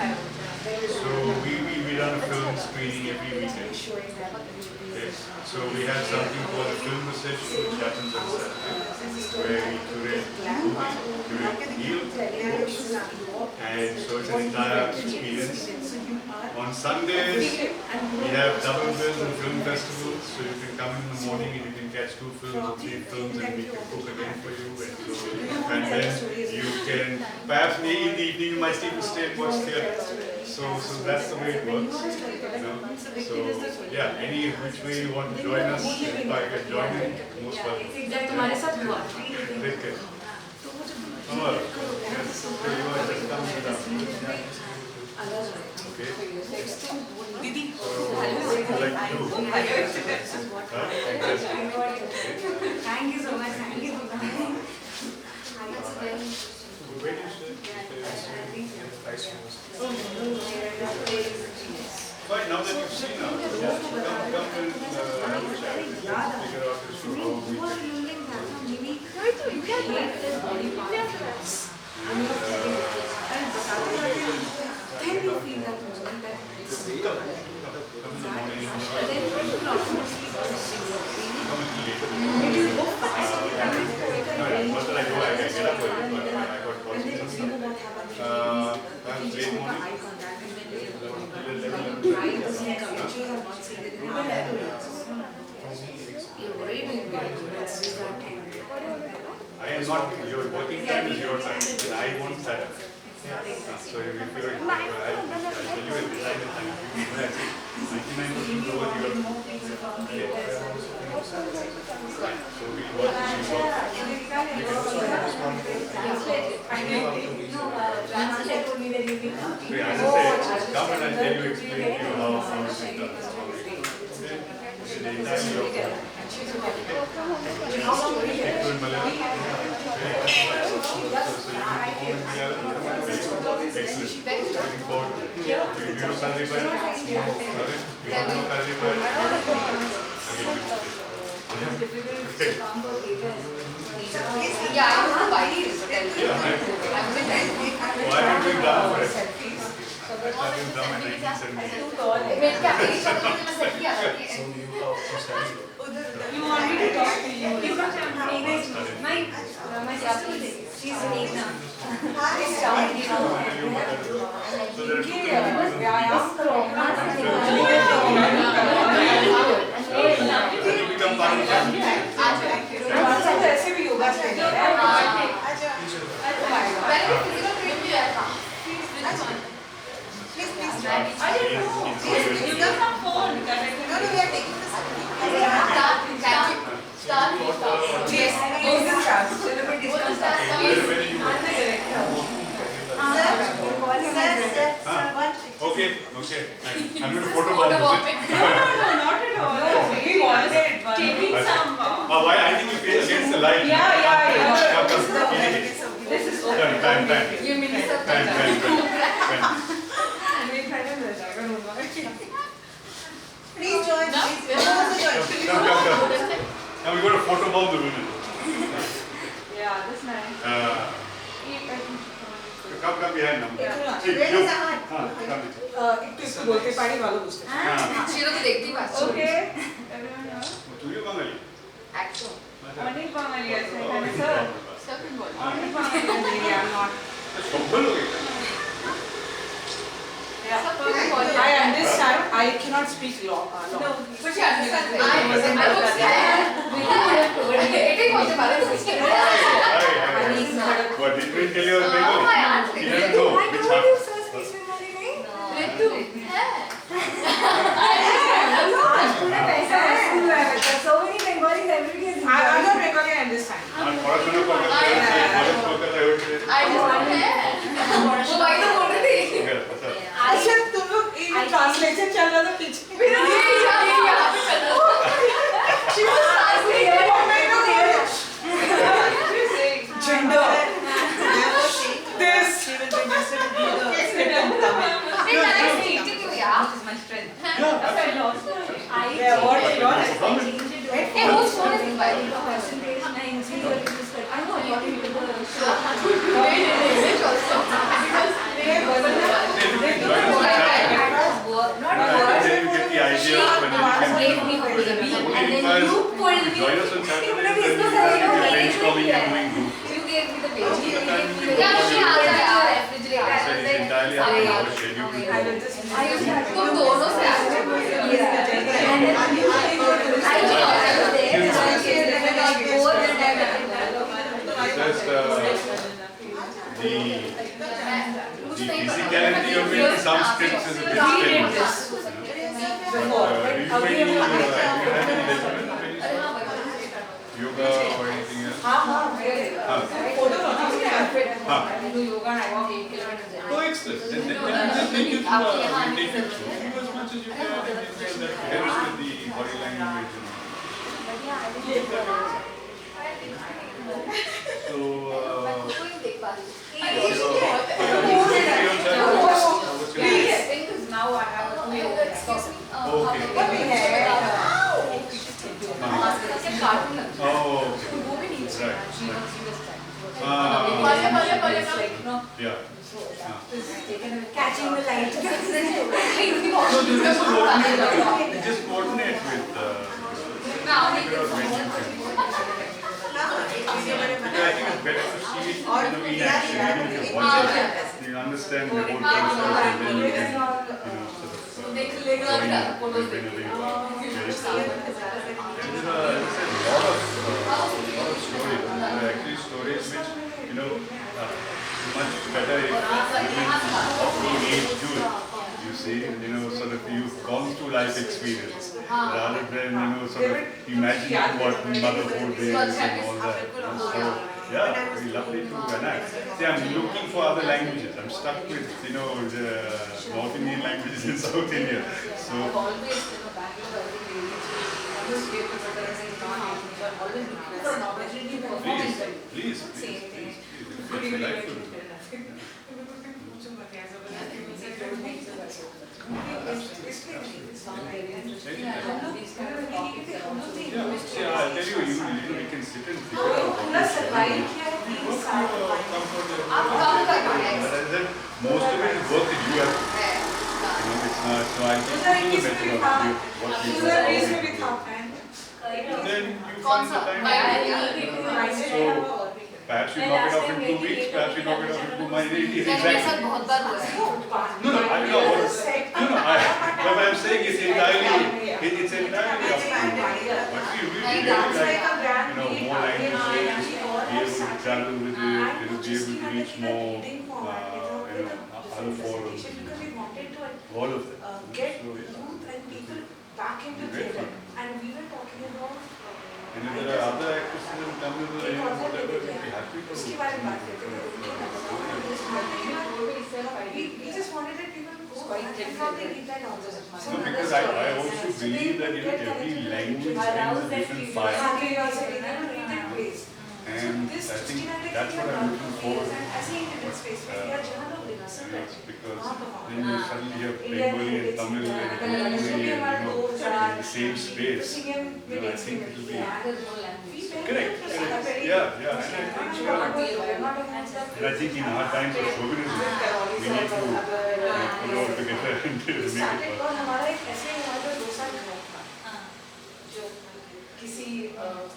[SPEAKER 2] So we run a film screening every weekend. Okay. So we have something called a film session, which happens on Saturday, where we curate meal, books, and so it's an entire experience. On Sundays, we have double bills and film festivals, so you can come in the morning and you can catch 2 films or 3 films, and we can cook again for you. And then you can, perhaps maybe in the evening you might even stay and watch theatre. So that's the way it works. You know? So yeah, any which way you want to join us, if I can join in, most welcome. Take care. Amar, yes, so you are just coming down. Okay. So what would you like to do?
[SPEAKER 1] Thank you so much. Thank you for coming.
[SPEAKER 2] Where do you stay? Fine, now that you've seen us, come and have a chat. Figure out as to how we I am not, your working time is your time, and I won't set up. So if you're, I'll tell you a design and time. That's it. 99% over your. So we work. As I say, come and I'll tell you, explain to you how it is done. Okay? This is the entire your.
[SPEAKER 1] it's difficult to come for theatre.
[SPEAKER 6] Yeah, I was the bike, but I was
[SPEAKER 2] Yeah,
[SPEAKER 6] I'm the
[SPEAKER 2] Why are you down for it?
[SPEAKER 3] Selfies.
[SPEAKER 2] I've been down in 1970.
[SPEAKER 3] Too tall.
[SPEAKER 6] मेरे क्या मेरी शक्ल में मैं selfie आ रही है
[SPEAKER 1] You want me to talk to you? You can come. My sister, she's in Egna. She's down in
[SPEAKER 2] So there are two Then you become part of the family.
[SPEAKER 3] ऐसे भी योगा करते हैं।
[SPEAKER 6] मैंने भी physical training किया था
[SPEAKER 3] Please, please.
[SPEAKER 2] He's-
[SPEAKER 3] You got some phone. No, we are taking the selfie. Yes, please discuss.
[SPEAKER 2] Very, very new. Okay, okay. I'm going to photobomb it.
[SPEAKER 1] not at all. We wanted taking some.
[SPEAKER 2] Why? I think you face against the light.
[SPEAKER 1] Yeah.
[SPEAKER 2] Come.
[SPEAKER 1] This is
[SPEAKER 2] Time.
[SPEAKER 6] ये mini सब
[SPEAKER 2] Time.
[SPEAKER 3] Please join. Please also join.
[SPEAKER 2] Come. Now we got to photobomb the women.
[SPEAKER 1] Yeah, that's nice.
[SPEAKER 2] Come behind now.
[SPEAKER 3] Where is Ahan?
[SPEAKER 2] Come.
[SPEAKER 3] একটু বলতে পারি ভালো বুঝতে
[SPEAKER 6] shero को देखती पास
[SPEAKER 1] Okay. Everyone knows.
[SPEAKER 2] তুইও বাঙালি
[SPEAKER 6] एक्शन
[SPEAKER 1] অনেক বাঙালি আছে এখানে স্যার
[SPEAKER 6] सर्फिंग बॉल
[SPEAKER 1] অনেক বাঙালি আছে I'm not.
[SPEAKER 2] সভ্য লোক এখানে
[SPEAKER 3] I understand. I cannot speak law.
[SPEAKER 1] No,
[SPEAKER 6] but she understands I was scared it is होते बारे में कुछ
[SPEAKER 2] What did we tell you about Bengali?
[SPEAKER 6] Oh, I answered.
[SPEAKER 2] You didn't know
[SPEAKER 1] I
[SPEAKER 2] which
[SPEAKER 1] told
[SPEAKER 2] half.
[SPEAKER 1] you sir speaks Bengali नहीं?
[SPEAKER 6] रितु है
[SPEAKER 1] आज पूरे पैसा वसूल हुआ है so many Bengalis everybody is
[SPEAKER 3] I know Bengali. I understand.
[SPEAKER 2] আর পড়াশোনা করতে কলেজ কলকাতায় হয়েছে
[SPEAKER 6] I just है वो भाई तो बोल रही थी
[SPEAKER 3] अच्छा तुम लोग ये ट्रांसलेशन चल रहा था पीछे
[SPEAKER 6] ये यहाँ पे चल रहा
[SPEAKER 3] She was translating for me to hear gender. This. She will be interested in the
[SPEAKER 6] नहीं nice meeting you यार
[SPEAKER 1] This is my strength.
[SPEAKER 2] Yeah,
[SPEAKER 1] I lost it.
[SPEAKER 3] Yeah, what you lost?
[SPEAKER 1] I changed it to
[SPEAKER 6] Hey, whose phone is it by the way?
[SPEAKER 1] percentage and increase the business card. I don't know what you do the show.
[SPEAKER 6] Wait, English also because
[SPEAKER 1] Not
[SPEAKER 2] then you get the idea of when you
[SPEAKER 6] gave
[SPEAKER 2] can
[SPEAKER 6] me hold the beat and then
[SPEAKER 2] Because
[SPEAKER 6] you pulled me.
[SPEAKER 2] join us on Saturday
[SPEAKER 1] Even
[SPEAKER 2] and
[SPEAKER 1] if it's
[SPEAKER 2] then
[SPEAKER 1] not
[SPEAKER 2] you
[SPEAKER 1] that,
[SPEAKER 2] can
[SPEAKER 1] you know,
[SPEAKER 2] brainstorming and doing group.
[SPEAKER 6] You gave me the page. You gave me the yeah, she आ गया यार refrigerator.
[SPEAKER 2] So it's entirely up to your schedule to
[SPEAKER 3] I
[SPEAKER 2] do.
[SPEAKER 3] will just.
[SPEAKER 6] I used to तुम दोनों से आते हो.
[SPEAKER 1] And then I was there and I shared the
[SPEAKER 2] Just the physicality of it, some scripts is a bit tense.
[SPEAKER 3] Before.
[SPEAKER 2] Do you have any regimen? Yoga or anything else?
[SPEAKER 1] yoga and I walk 8 kilometers.
[SPEAKER 2] Coexist. Then just take you through, take you through as much as you can, and that helps with the body language. So,
[SPEAKER 6] कोई देख पा रही.
[SPEAKER 1] Now I have a 2 yoga.
[SPEAKER 6] Excuse me.
[SPEAKER 2] Okay.
[SPEAKER 6] Cartoon लगता है.
[SPEAKER 2] Oh,
[SPEAKER 6] वो भी नहीं
[SPEAKER 2] right,
[SPEAKER 6] चाहिए.
[SPEAKER 2] right.
[SPEAKER 6] She was US time.
[SPEAKER 1] It's like, no,
[SPEAKER 2] Yeah.
[SPEAKER 1] catching the light.
[SPEAKER 2] So this is what just coordinate with
[SPEAKER 6] Now we
[SPEAKER 2] because I think it's better to see it in action, even if you watch it, you understand the whole process and then you can, sort of
[SPEAKER 6] देख लेगा क्या photos
[SPEAKER 2] bring
[SPEAKER 6] देख
[SPEAKER 2] it in. There's a lot of stories. There are actually stories which, much better if of the age do it. You see, sort of you've gone through life experience rather than, sort of imagining what motherhood is and all that. So, yeah, very lovely to enact. See, I'm looking for other languages. I'm stuck with, the North Indian languages in South India. So,
[SPEAKER 6] always Bangalore always gave the preference in non-English always
[SPEAKER 2] please. It's delightful. Yeah, tell you, you can sit and figure
[SPEAKER 3] तो
[SPEAKER 2] out.
[SPEAKER 3] पूरा survive किया है 3 साल
[SPEAKER 6] आप काम कर रहे हैं।
[SPEAKER 2] Most of it is work that you have to do. You know, it's not, so I think you know the methodology of what you do. Then you
[SPEAKER 6] कौन
[SPEAKER 2] find
[SPEAKER 6] सा?
[SPEAKER 2] the time.
[SPEAKER 6] Bio
[SPEAKER 2] Perhaps you knock it off in 2 weeks, perhaps you knock it off in 2 months. It is
[SPEAKER 6] मैंने मेरे साथ
[SPEAKER 2] exactly.
[SPEAKER 6] बहुत बार हुआ है।
[SPEAKER 2] No, I know what I'm saying is entirely, it's entirely up to you. But we really like, more languages, be able to travel with it, be able to reach more, other forums, all of that.
[SPEAKER 3] Get
[SPEAKER 2] So,
[SPEAKER 3] youth and people back into
[SPEAKER 2] Great
[SPEAKER 3] theatre.
[SPEAKER 2] fun.
[SPEAKER 3] And we were talking about
[SPEAKER 2] and if there are other actresses in Tamil or whatever, we'd be happy to.
[SPEAKER 3] उसके बारे में बात करते थे we just wanted that people go and how they read that also.
[SPEAKER 2] No, because I also believe that every language brings a different fire.
[SPEAKER 3] Curiosity, they will read that place.
[SPEAKER 2] And
[SPEAKER 3] this
[SPEAKER 2] I think
[SPEAKER 3] 69
[SPEAKER 2] that's what I'm looking forward to.
[SPEAKER 3] ऐसे ही internet space में या जहाँ लोग rehearsal
[SPEAKER 2] Yes,
[SPEAKER 3] करते हैं
[SPEAKER 2] because
[SPEAKER 3] वहाँ perform
[SPEAKER 2] then you suddenly have
[SPEAKER 3] India में
[SPEAKER 2] Bengali and
[SPEAKER 3] it's
[SPEAKER 2] Tamil
[SPEAKER 3] India,
[SPEAKER 2] and
[SPEAKER 3] and
[SPEAKER 2] Bengali,
[SPEAKER 3] इसमें भी हमारा
[SPEAKER 2] in
[SPEAKER 3] दो चार
[SPEAKER 2] the same space.
[SPEAKER 3] singing
[SPEAKER 2] You know, I think it will be
[SPEAKER 3] we
[SPEAKER 2] correct. Yeah, and I think and I think in our times of chauvinism, we need to put it all together and make it work.
[SPEAKER 3] और हमारा एक ऐसे हमारा जो 2 साल घर था जो किसी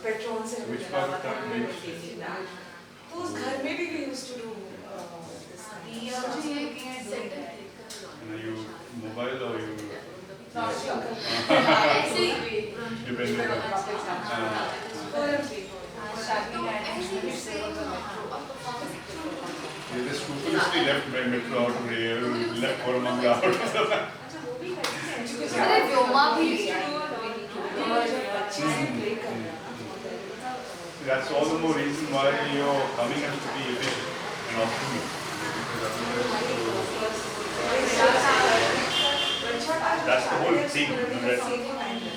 [SPEAKER 3] पेट्रोल से
[SPEAKER 2] Which
[SPEAKER 3] मिला
[SPEAKER 2] part of
[SPEAKER 3] हुआ
[SPEAKER 2] town
[SPEAKER 3] था
[SPEAKER 2] is-
[SPEAKER 3] तो उस घर में भी we used to do this kind of stuff.
[SPEAKER 2] And are you mobile or you
[SPEAKER 6] ऐसे ही
[SPEAKER 2] dependent on? They just scrupulously left metro out of here, left Koramangala out of the
[SPEAKER 3] अच्छा वो भी करते हैं
[SPEAKER 6] अरे व्योमा भी
[SPEAKER 2] That's all the more reason why your coming has to be efficient and optimal. That's the whole thing. You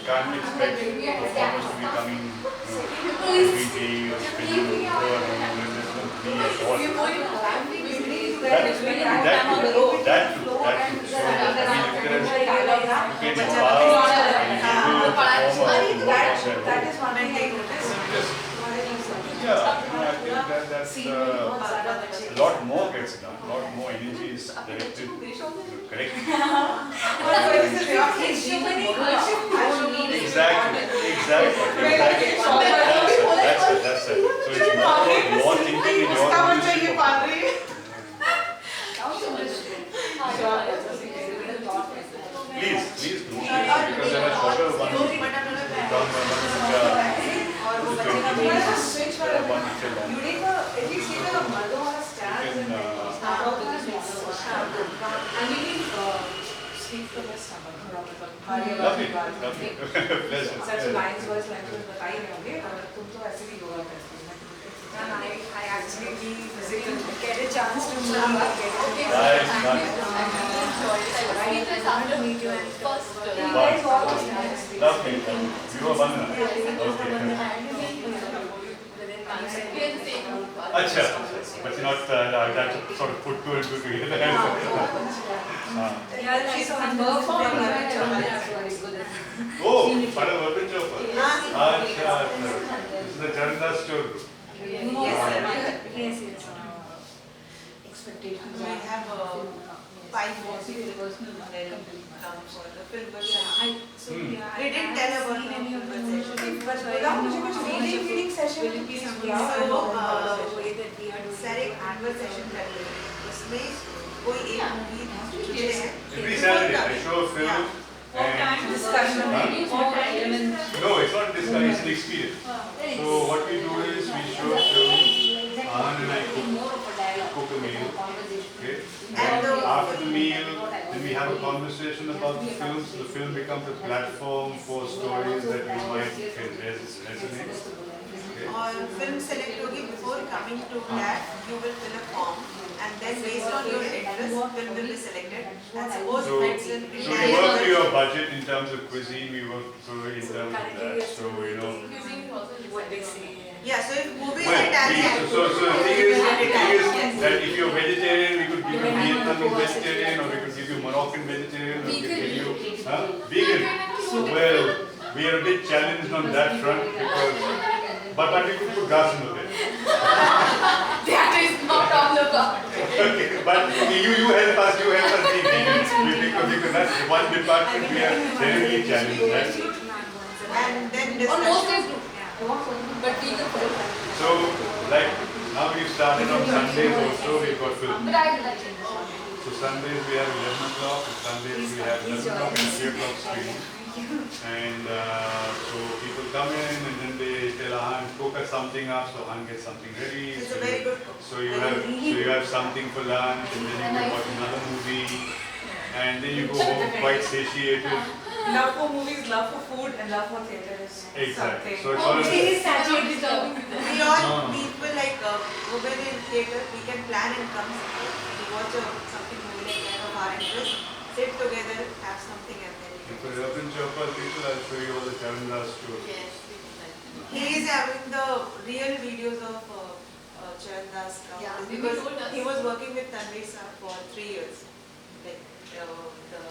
[SPEAKER 2] can't expect performers to be coming every day or spending an hour and there's no free at all. That too. So, I mean, if there's you can empower and enable a performer
[SPEAKER 3] that is one thing I noticed.
[SPEAKER 2] Yeah, I think that's a lot more gets done, a lot more energy is directed correctly. Exactly. That's it. So it's more about your thinking and your ownership of it. Please do, because there are shorter ones. Done
[SPEAKER 3] switch वाला unique at least ये ना मर्दों वाला stand and we need speak for this summer
[SPEAKER 2] Lovely. Pleasure.
[SPEAKER 3] such lines voice language बताई नहीं होंगे और तुम तो ऐसे भी योगा करती हो I actually get a chance to meet you and you guys all was nice.
[SPEAKER 2] Lovely. You are Vandana. Okay. Acha, but you're not that sort of put two and two together. Oh, Father Urban Chopper. Acha. This is the Chandas story.
[SPEAKER 3] Yes.
[SPEAKER 4] Expectations.
[SPEAKER 3] We have 5 more people come for the film. They didn't tell about the film session. But मुझे कुछ reading session will be Sarek annual session करते हैं. उसमें कोई एक movie चुनते हैं.
[SPEAKER 2] Every Saturday I show a film and
[SPEAKER 3] Discussion.
[SPEAKER 2] no, it's not discussion, it's an experience. So what we do is we show a film, Anand and I cook a meal, okay? And after the meal, then we have a conversation about the film. So the film becomes a platform for stories that we might can resonate. Okay?
[SPEAKER 3] और film select होगी before coming to that you will fill a form and then based on your interest film will be selected and suppose
[SPEAKER 2] So,
[SPEAKER 3] it's in
[SPEAKER 2] so we work through your budget in terms of cuisine, we work through in terms of that. So, you know.
[SPEAKER 3] what they say. Yeah, so if movie is
[SPEAKER 2] Well,
[SPEAKER 3] Italian.
[SPEAKER 2] so the thing is that if you're vegetarian, we could give you Vietnamese vegetarian, or we could give you Moroccan vegetarian, or we could give you vegan. Well, we are a bit challenged on that front because, but we could put grass in the bed.
[SPEAKER 6] That is not on the card.
[SPEAKER 2] Okay, but you help us be because that's the one department we are generally challenged. That's it.
[SPEAKER 3] And then
[SPEAKER 6] On most
[SPEAKER 3] discussion.
[SPEAKER 6] days do. But we can.
[SPEAKER 2] So, like, now we've started on Sundays also, we've got film.
[SPEAKER 6] But I will like it.
[SPEAKER 2] So Sundays we have 11 o'clock, Sundays we have 11 o'clock and 3 o'clock screening. And so people come in and then they tell Han, cook us something up, so Han gets something ready.
[SPEAKER 3] He's
[SPEAKER 2] So
[SPEAKER 3] a very good cook.
[SPEAKER 2] So you have something for lunch, and then you go watch another movie, and then you go home quite satiated.
[SPEAKER 9] Love for movies, love for food, and love for theatre is
[SPEAKER 2] Exactly.
[SPEAKER 9] something.
[SPEAKER 2] So it's all
[SPEAKER 3] We all people like women in theatre, we can plan and come to watch something movie like that of our interest, sit together, have something and then we
[SPEAKER 2] So
[SPEAKER 3] can.
[SPEAKER 2] Urban Chopper people, I'll show you all the Charandas tours.
[SPEAKER 3] He is having the real videos of Charandas
[SPEAKER 6] Yeah,
[SPEAKER 3] because
[SPEAKER 6] told us.
[SPEAKER 3] he was working with Tanvi sir for 3 years. Like the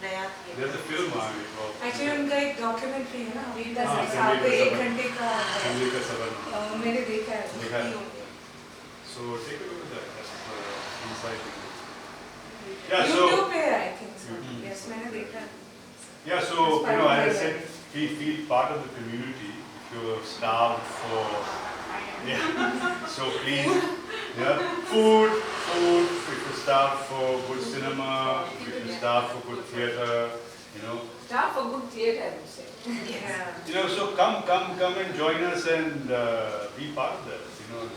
[SPEAKER 3] Naya
[SPEAKER 2] There's a film on it.
[SPEAKER 9] Actually उनका एक documentary है ना अभी तक
[SPEAKER 2] हाँ,
[SPEAKER 9] साल पे
[SPEAKER 2] संजय
[SPEAKER 9] 1
[SPEAKER 2] का
[SPEAKER 9] घंटे का है।
[SPEAKER 2] Sanjay ka Sabarna.
[SPEAKER 9] मैंने देखा है वो।
[SPEAKER 2] देखा है? So take a look at that. That's inside. Yeah. So.
[SPEAKER 9] YouTube पे है I think so.
[SPEAKER 2] Mhm.
[SPEAKER 9] Yes मैंने देखा है।
[SPEAKER 2] Yeah, so as I said, we feel part of the community. If you're starved for, so please, food. If you're starved for good cinema, if you're starved for good theatre,
[SPEAKER 4] Start for good theatre, I would say.
[SPEAKER 9] Yeah.
[SPEAKER 2] so come and join us and be part of that.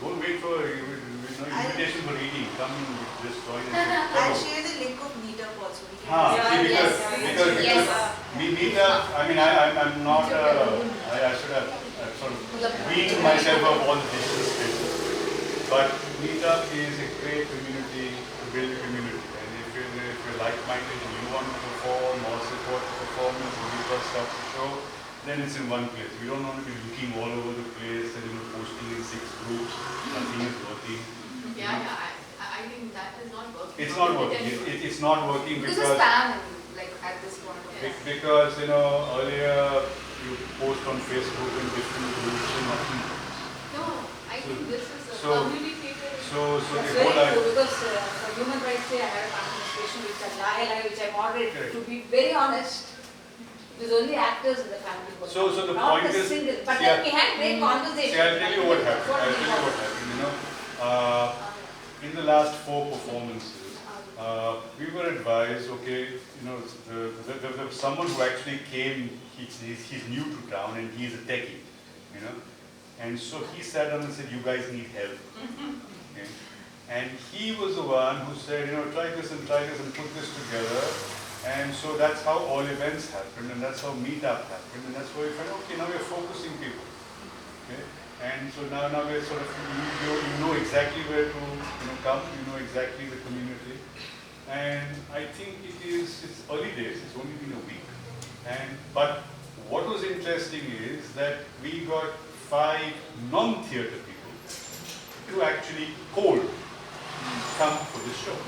[SPEAKER 2] Don't wait for invitation for eating. Come and just join us.
[SPEAKER 3] I'll share the link of Meetup also. We can
[SPEAKER 2] Because
[SPEAKER 6] Yes.
[SPEAKER 2] we meet up. I mean, I'm not. I should have sort of weaned myself of all the digital spaces. But Meetup is a great community to build a community. And if you're like-minded and you want to perform or support the performance and you've got stuff to show, then it's in one place. We don't want to be looking all over the place and posting in 6 groups. Nothing is working.
[SPEAKER 6] I think that is not working.
[SPEAKER 2] It's not working. It's not working
[SPEAKER 6] This is
[SPEAKER 2] because.
[SPEAKER 6] spam, like at this point of time.
[SPEAKER 2] Because earlier you post on Facebook in different groups and nothing.
[SPEAKER 6] No, I think this is a
[SPEAKER 2] So-
[SPEAKER 6] community theatre.
[SPEAKER 2] So
[SPEAKER 4] That's
[SPEAKER 2] the whole
[SPEAKER 4] very
[SPEAKER 2] idea.
[SPEAKER 4] true because for Human Rights Day I had a conversation with Chandra which I moderated.
[SPEAKER 2] Correct.
[SPEAKER 4] To be very honest, it was only actors in the family. who were
[SPEAKER 2] So the
[SPEAKER 4] not
[SPEAKER 2] point
[SPEAKER 4] a
[SPEAKER 2] is-
[SPEAKER 4] single. But
[SPEAKER 2] see,
[SPEAKER 4] then we had great conversations.
[SPEAKER 2] See, I'll tell you what happened. In the last 4 performances, we were advised, okay, there was someone who actually came, he's new to town and he's a techie, and so he sat down and said, you guys need help. Okay? And he was the one who said, try this and put this together. And so that's how all events happened, and that's how meetup happened, and that's why we felt, okay, now we're focusing people. Okay? And so now we're sort of, you know exactly where to come, you know exactly the community. And I think it's early days, it's only been a week. But what was interesting is that we got 5 non-theatre people to actually cold come for this show.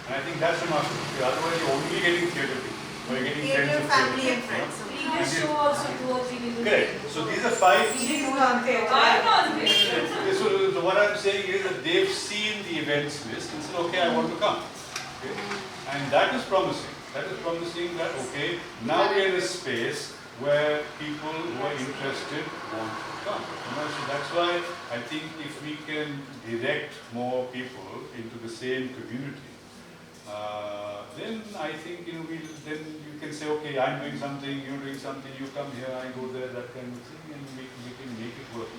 [SPEAKER 2] And I think that's remarkable. Because otherwise you're only getting theatre people, or you're getting friends
[SPEAKER 3] Theatre,
[SPEAKER 2] of
[SPEAKER 3] family
[SPEAKER 2] theatre,
[SPEAKER 3] and friends.
[SPEAKER 9] Legal show also 2 or 3 people.
[SPEAKER 2] Correct. So these are 5.
[SPEAKER 9] He's not there.
[SPEAKER 1] I'm not there.
[SPEAKER 2] So what I'm saying is that they've seen the events list and said, okay, I want to come. Okay? And that is promising. That is promising that, okay, now we're in a space where people who are interested want to come. So that's why I think if we can direct more people into the same community, then I think then you can say, okay, I'm doing something, you're doing something, you come here, I go there, that kind of thing, and we can make it work.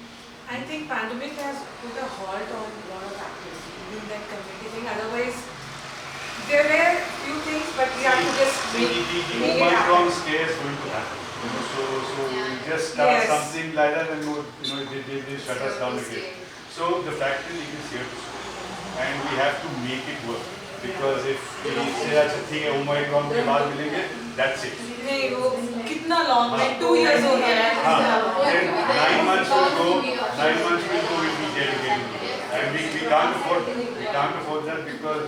[SPEAKER 9] I think pandemic has put a halt on a lot of activity, even that community thing. Otherwise, there were few things, but we have to just
[SPEAKER 2] The
[SPEAKER 9] make it
[SPEAKER 2] Omicron
[SPEAKER 9] happen.
[SPEAKER 2] scare is going to happen. So we just start
[SPEAKER 9] Yes.
[SPEAKER 2] something like that and they shut us down again. So the fact is it is here to stay. And we have to make it work. Because if we say that's a thing, Omicron के बाद मिलेंगे, that's it.
[SPEAKER 9] नहीं वो कितना long like 2 years हो गया है.
[SPEAKER 2] Then 9 months will go, 9 months will go, we'll be dedicated to it. And we can't afford that. We can't afford that because,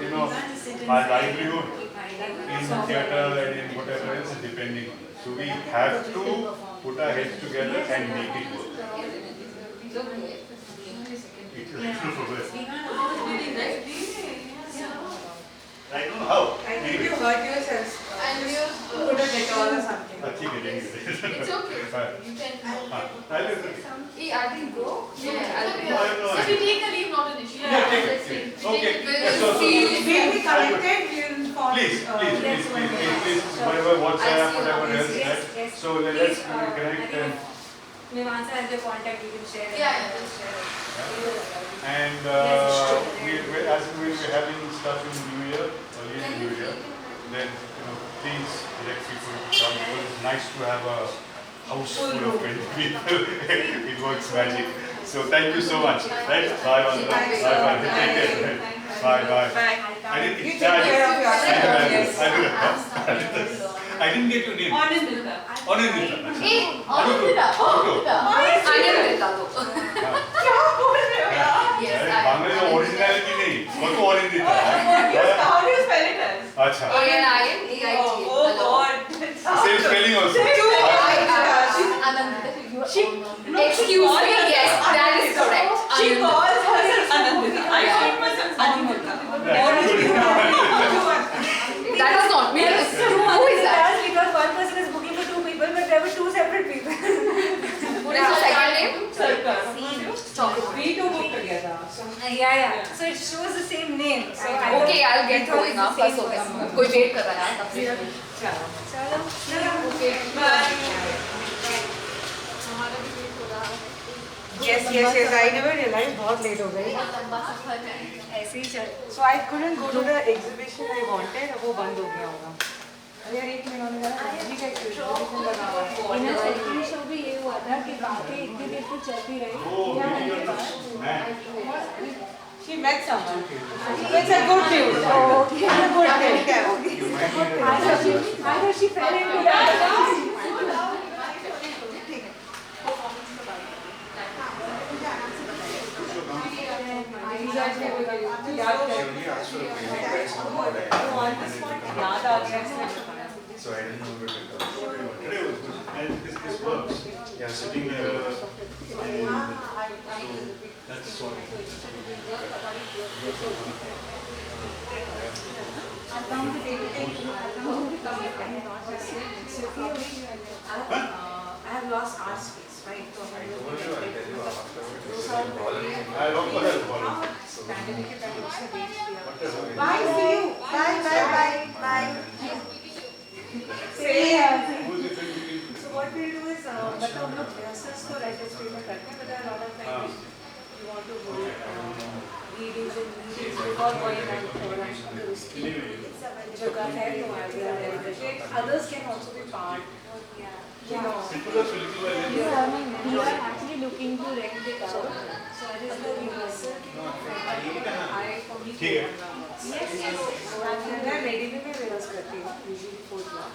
[SPEAKER 2] our livelihood in theatre and in whatever else is depending on this. So we have to put our heads together and make it work.
[SPEAKER 6] It's okay.
[SPEAKER 2] It's a little progress. I don't know how.
[SPEAKER 9] I think you hurt yourself.
[SPEAKER 6] And you
[SPEAKER 9] Put a Dettol or something.
[SPEAKER 2] It's okay.
[SPEAKER 6] It's okay. You can.
[SPEAKER 2] I'll do it.
[SPEAKER 6] Hey, I can go. Yeah, I'll be.
[SPEAKER 2] No, I have no
[SPEAKER 6] So we
[SPEAKER 2] idea.
[SPEAKER 6] take a leave, not an issue.
[SPEAKER 2] Yeah, take it. Okay. Yes, so-
[SPEAKER 6] See.
[SPEAKER 9] We'll be connected, we'll form.
[SPEAKER 2] Please, whatever WhatsApp, whatever else,
[SPEAKER 1] Yes,
[SPEAKER 2] right?
[SPEAKER 1] yes.
[SPEAKER 2] So let's
[SPEAKER 1] Please,
[SPEAKER 2] connect and
[SPEAKER 1] Mimamsa has your contact, you can share it.
[SPEAKER 6] Yeah,
[SPEAKER 1] You can share it.
[SPEAKER 2] and as we will be having stuff in New Year, early in New Year, then please let people come because it's nice to have a house full of 20 people. It works magic. So thank you so much. Right? Bye, Vandana. Bye, bye. Take care. Bye, bye.
[SPEAKER 9] Bye.
[SPEAKER 2] I didn't,
[SPEAKER 9] You take care of yourself. Yes.
[SPEAKER 2] I didn't get your name.
[SPEAKER 9] Anindita.
[SPEAKER 2] Anindita.
[SPEAKER 6] Hey, Anindita. Anindita. Anindita.
[SPEAKER 9] क्या बोल रहे हो यार?
[SPEAKER 6] Yes,
[SPEAKER 2] Bangla में originality नहीं, वो तो Anindita है।
[SPEAKER 9] How do you spell it as?
[SPEAKER 2] अच्छा।
[SPEAKER 6] ANINDITA.
[SPEAKER 9] Oh God.
[SPEAKER 2] Same spelling also.
[SPEAKER 6] Excuse me, yes, that is correct.
[SPEAKER 9] She
[SPEAKER 6] Anindita.
[SPEAKER 9] calls herself Anindita. I call myself Anindita.
[SPEAKER 6] That is not me. Who is that?
[SPEAKER 1] Because one person is booking for 2 people, but there were 2 separate people.
[SPEAKER 6] What is your second name?
[SPEAKER 9] We two book together.
[SPEAKER 1] Yeah. So it shows the same name. So I
[SPEAKER 6] Okay, I'll get
[SPEAKER 1] thought
[SPEAKER 6] going
[SPEAKER 1] it's the
[SPEAKER 6] now.
[SPEAKER 1] same
[SPEAKER 6] Bas हो गया.
[SPEAKER 1] person.
[SPEAKER 6] कोई wait कर रहा है तब से.
[SPEAKER 9] चलो.
[SPEAKER 1] चलो.
[SPEAKER 6] Okay.
[SPEAKER 9] Bye.
[SPEAKER 6] हमारा भी wait हो रहा है.
[SPEAKER 9] Yes. I never realized बहुत late हो गई.
[SPEAKER 6] लंबा सफर है.
[SPEAKER 1] ऐसे ही चल.
[SPEAKER 9] So I couldn't go to the exhibition I wanted. वो बंद हो गया होगा. यार एक मिनट में जरा जी का exhibition लगा हुआ है.
[SPEAKER 1] इन सेकंड शो भी ये हुआ था कि बातें इतनी देर तक चलती रही.
[SPEAKER 9] She met someone. It's a good news. Oh, okay. It's a good news.
[SPEAKER 1] I thought she fell into that.
[SPEAKER 2] So I didn't know where to go. Today was good. And this works. Yeah, sitting here. That's what.
[SPEAKER 9] I have lost our space, right?
[SPEAKER 2] I love for help.
[SPEAKER 9] Bye, see you. Bye. So what we'll do is, मतलब हम लोग rehearsals तो writer stream में करते हैं, but there are a lot of times you want to go readings and meetings before going on programs on the stream. जगह है तो others can also be part. You know.
[SPEAKER 1] You are actually looking to rent it out.
[SPEAKER 9] So that is the rehearsal.
[SPEAKER 2] ठीक है.
[SPEAKER 9] मैं medical में rehearse करती हूँ, usually 4 o'clock.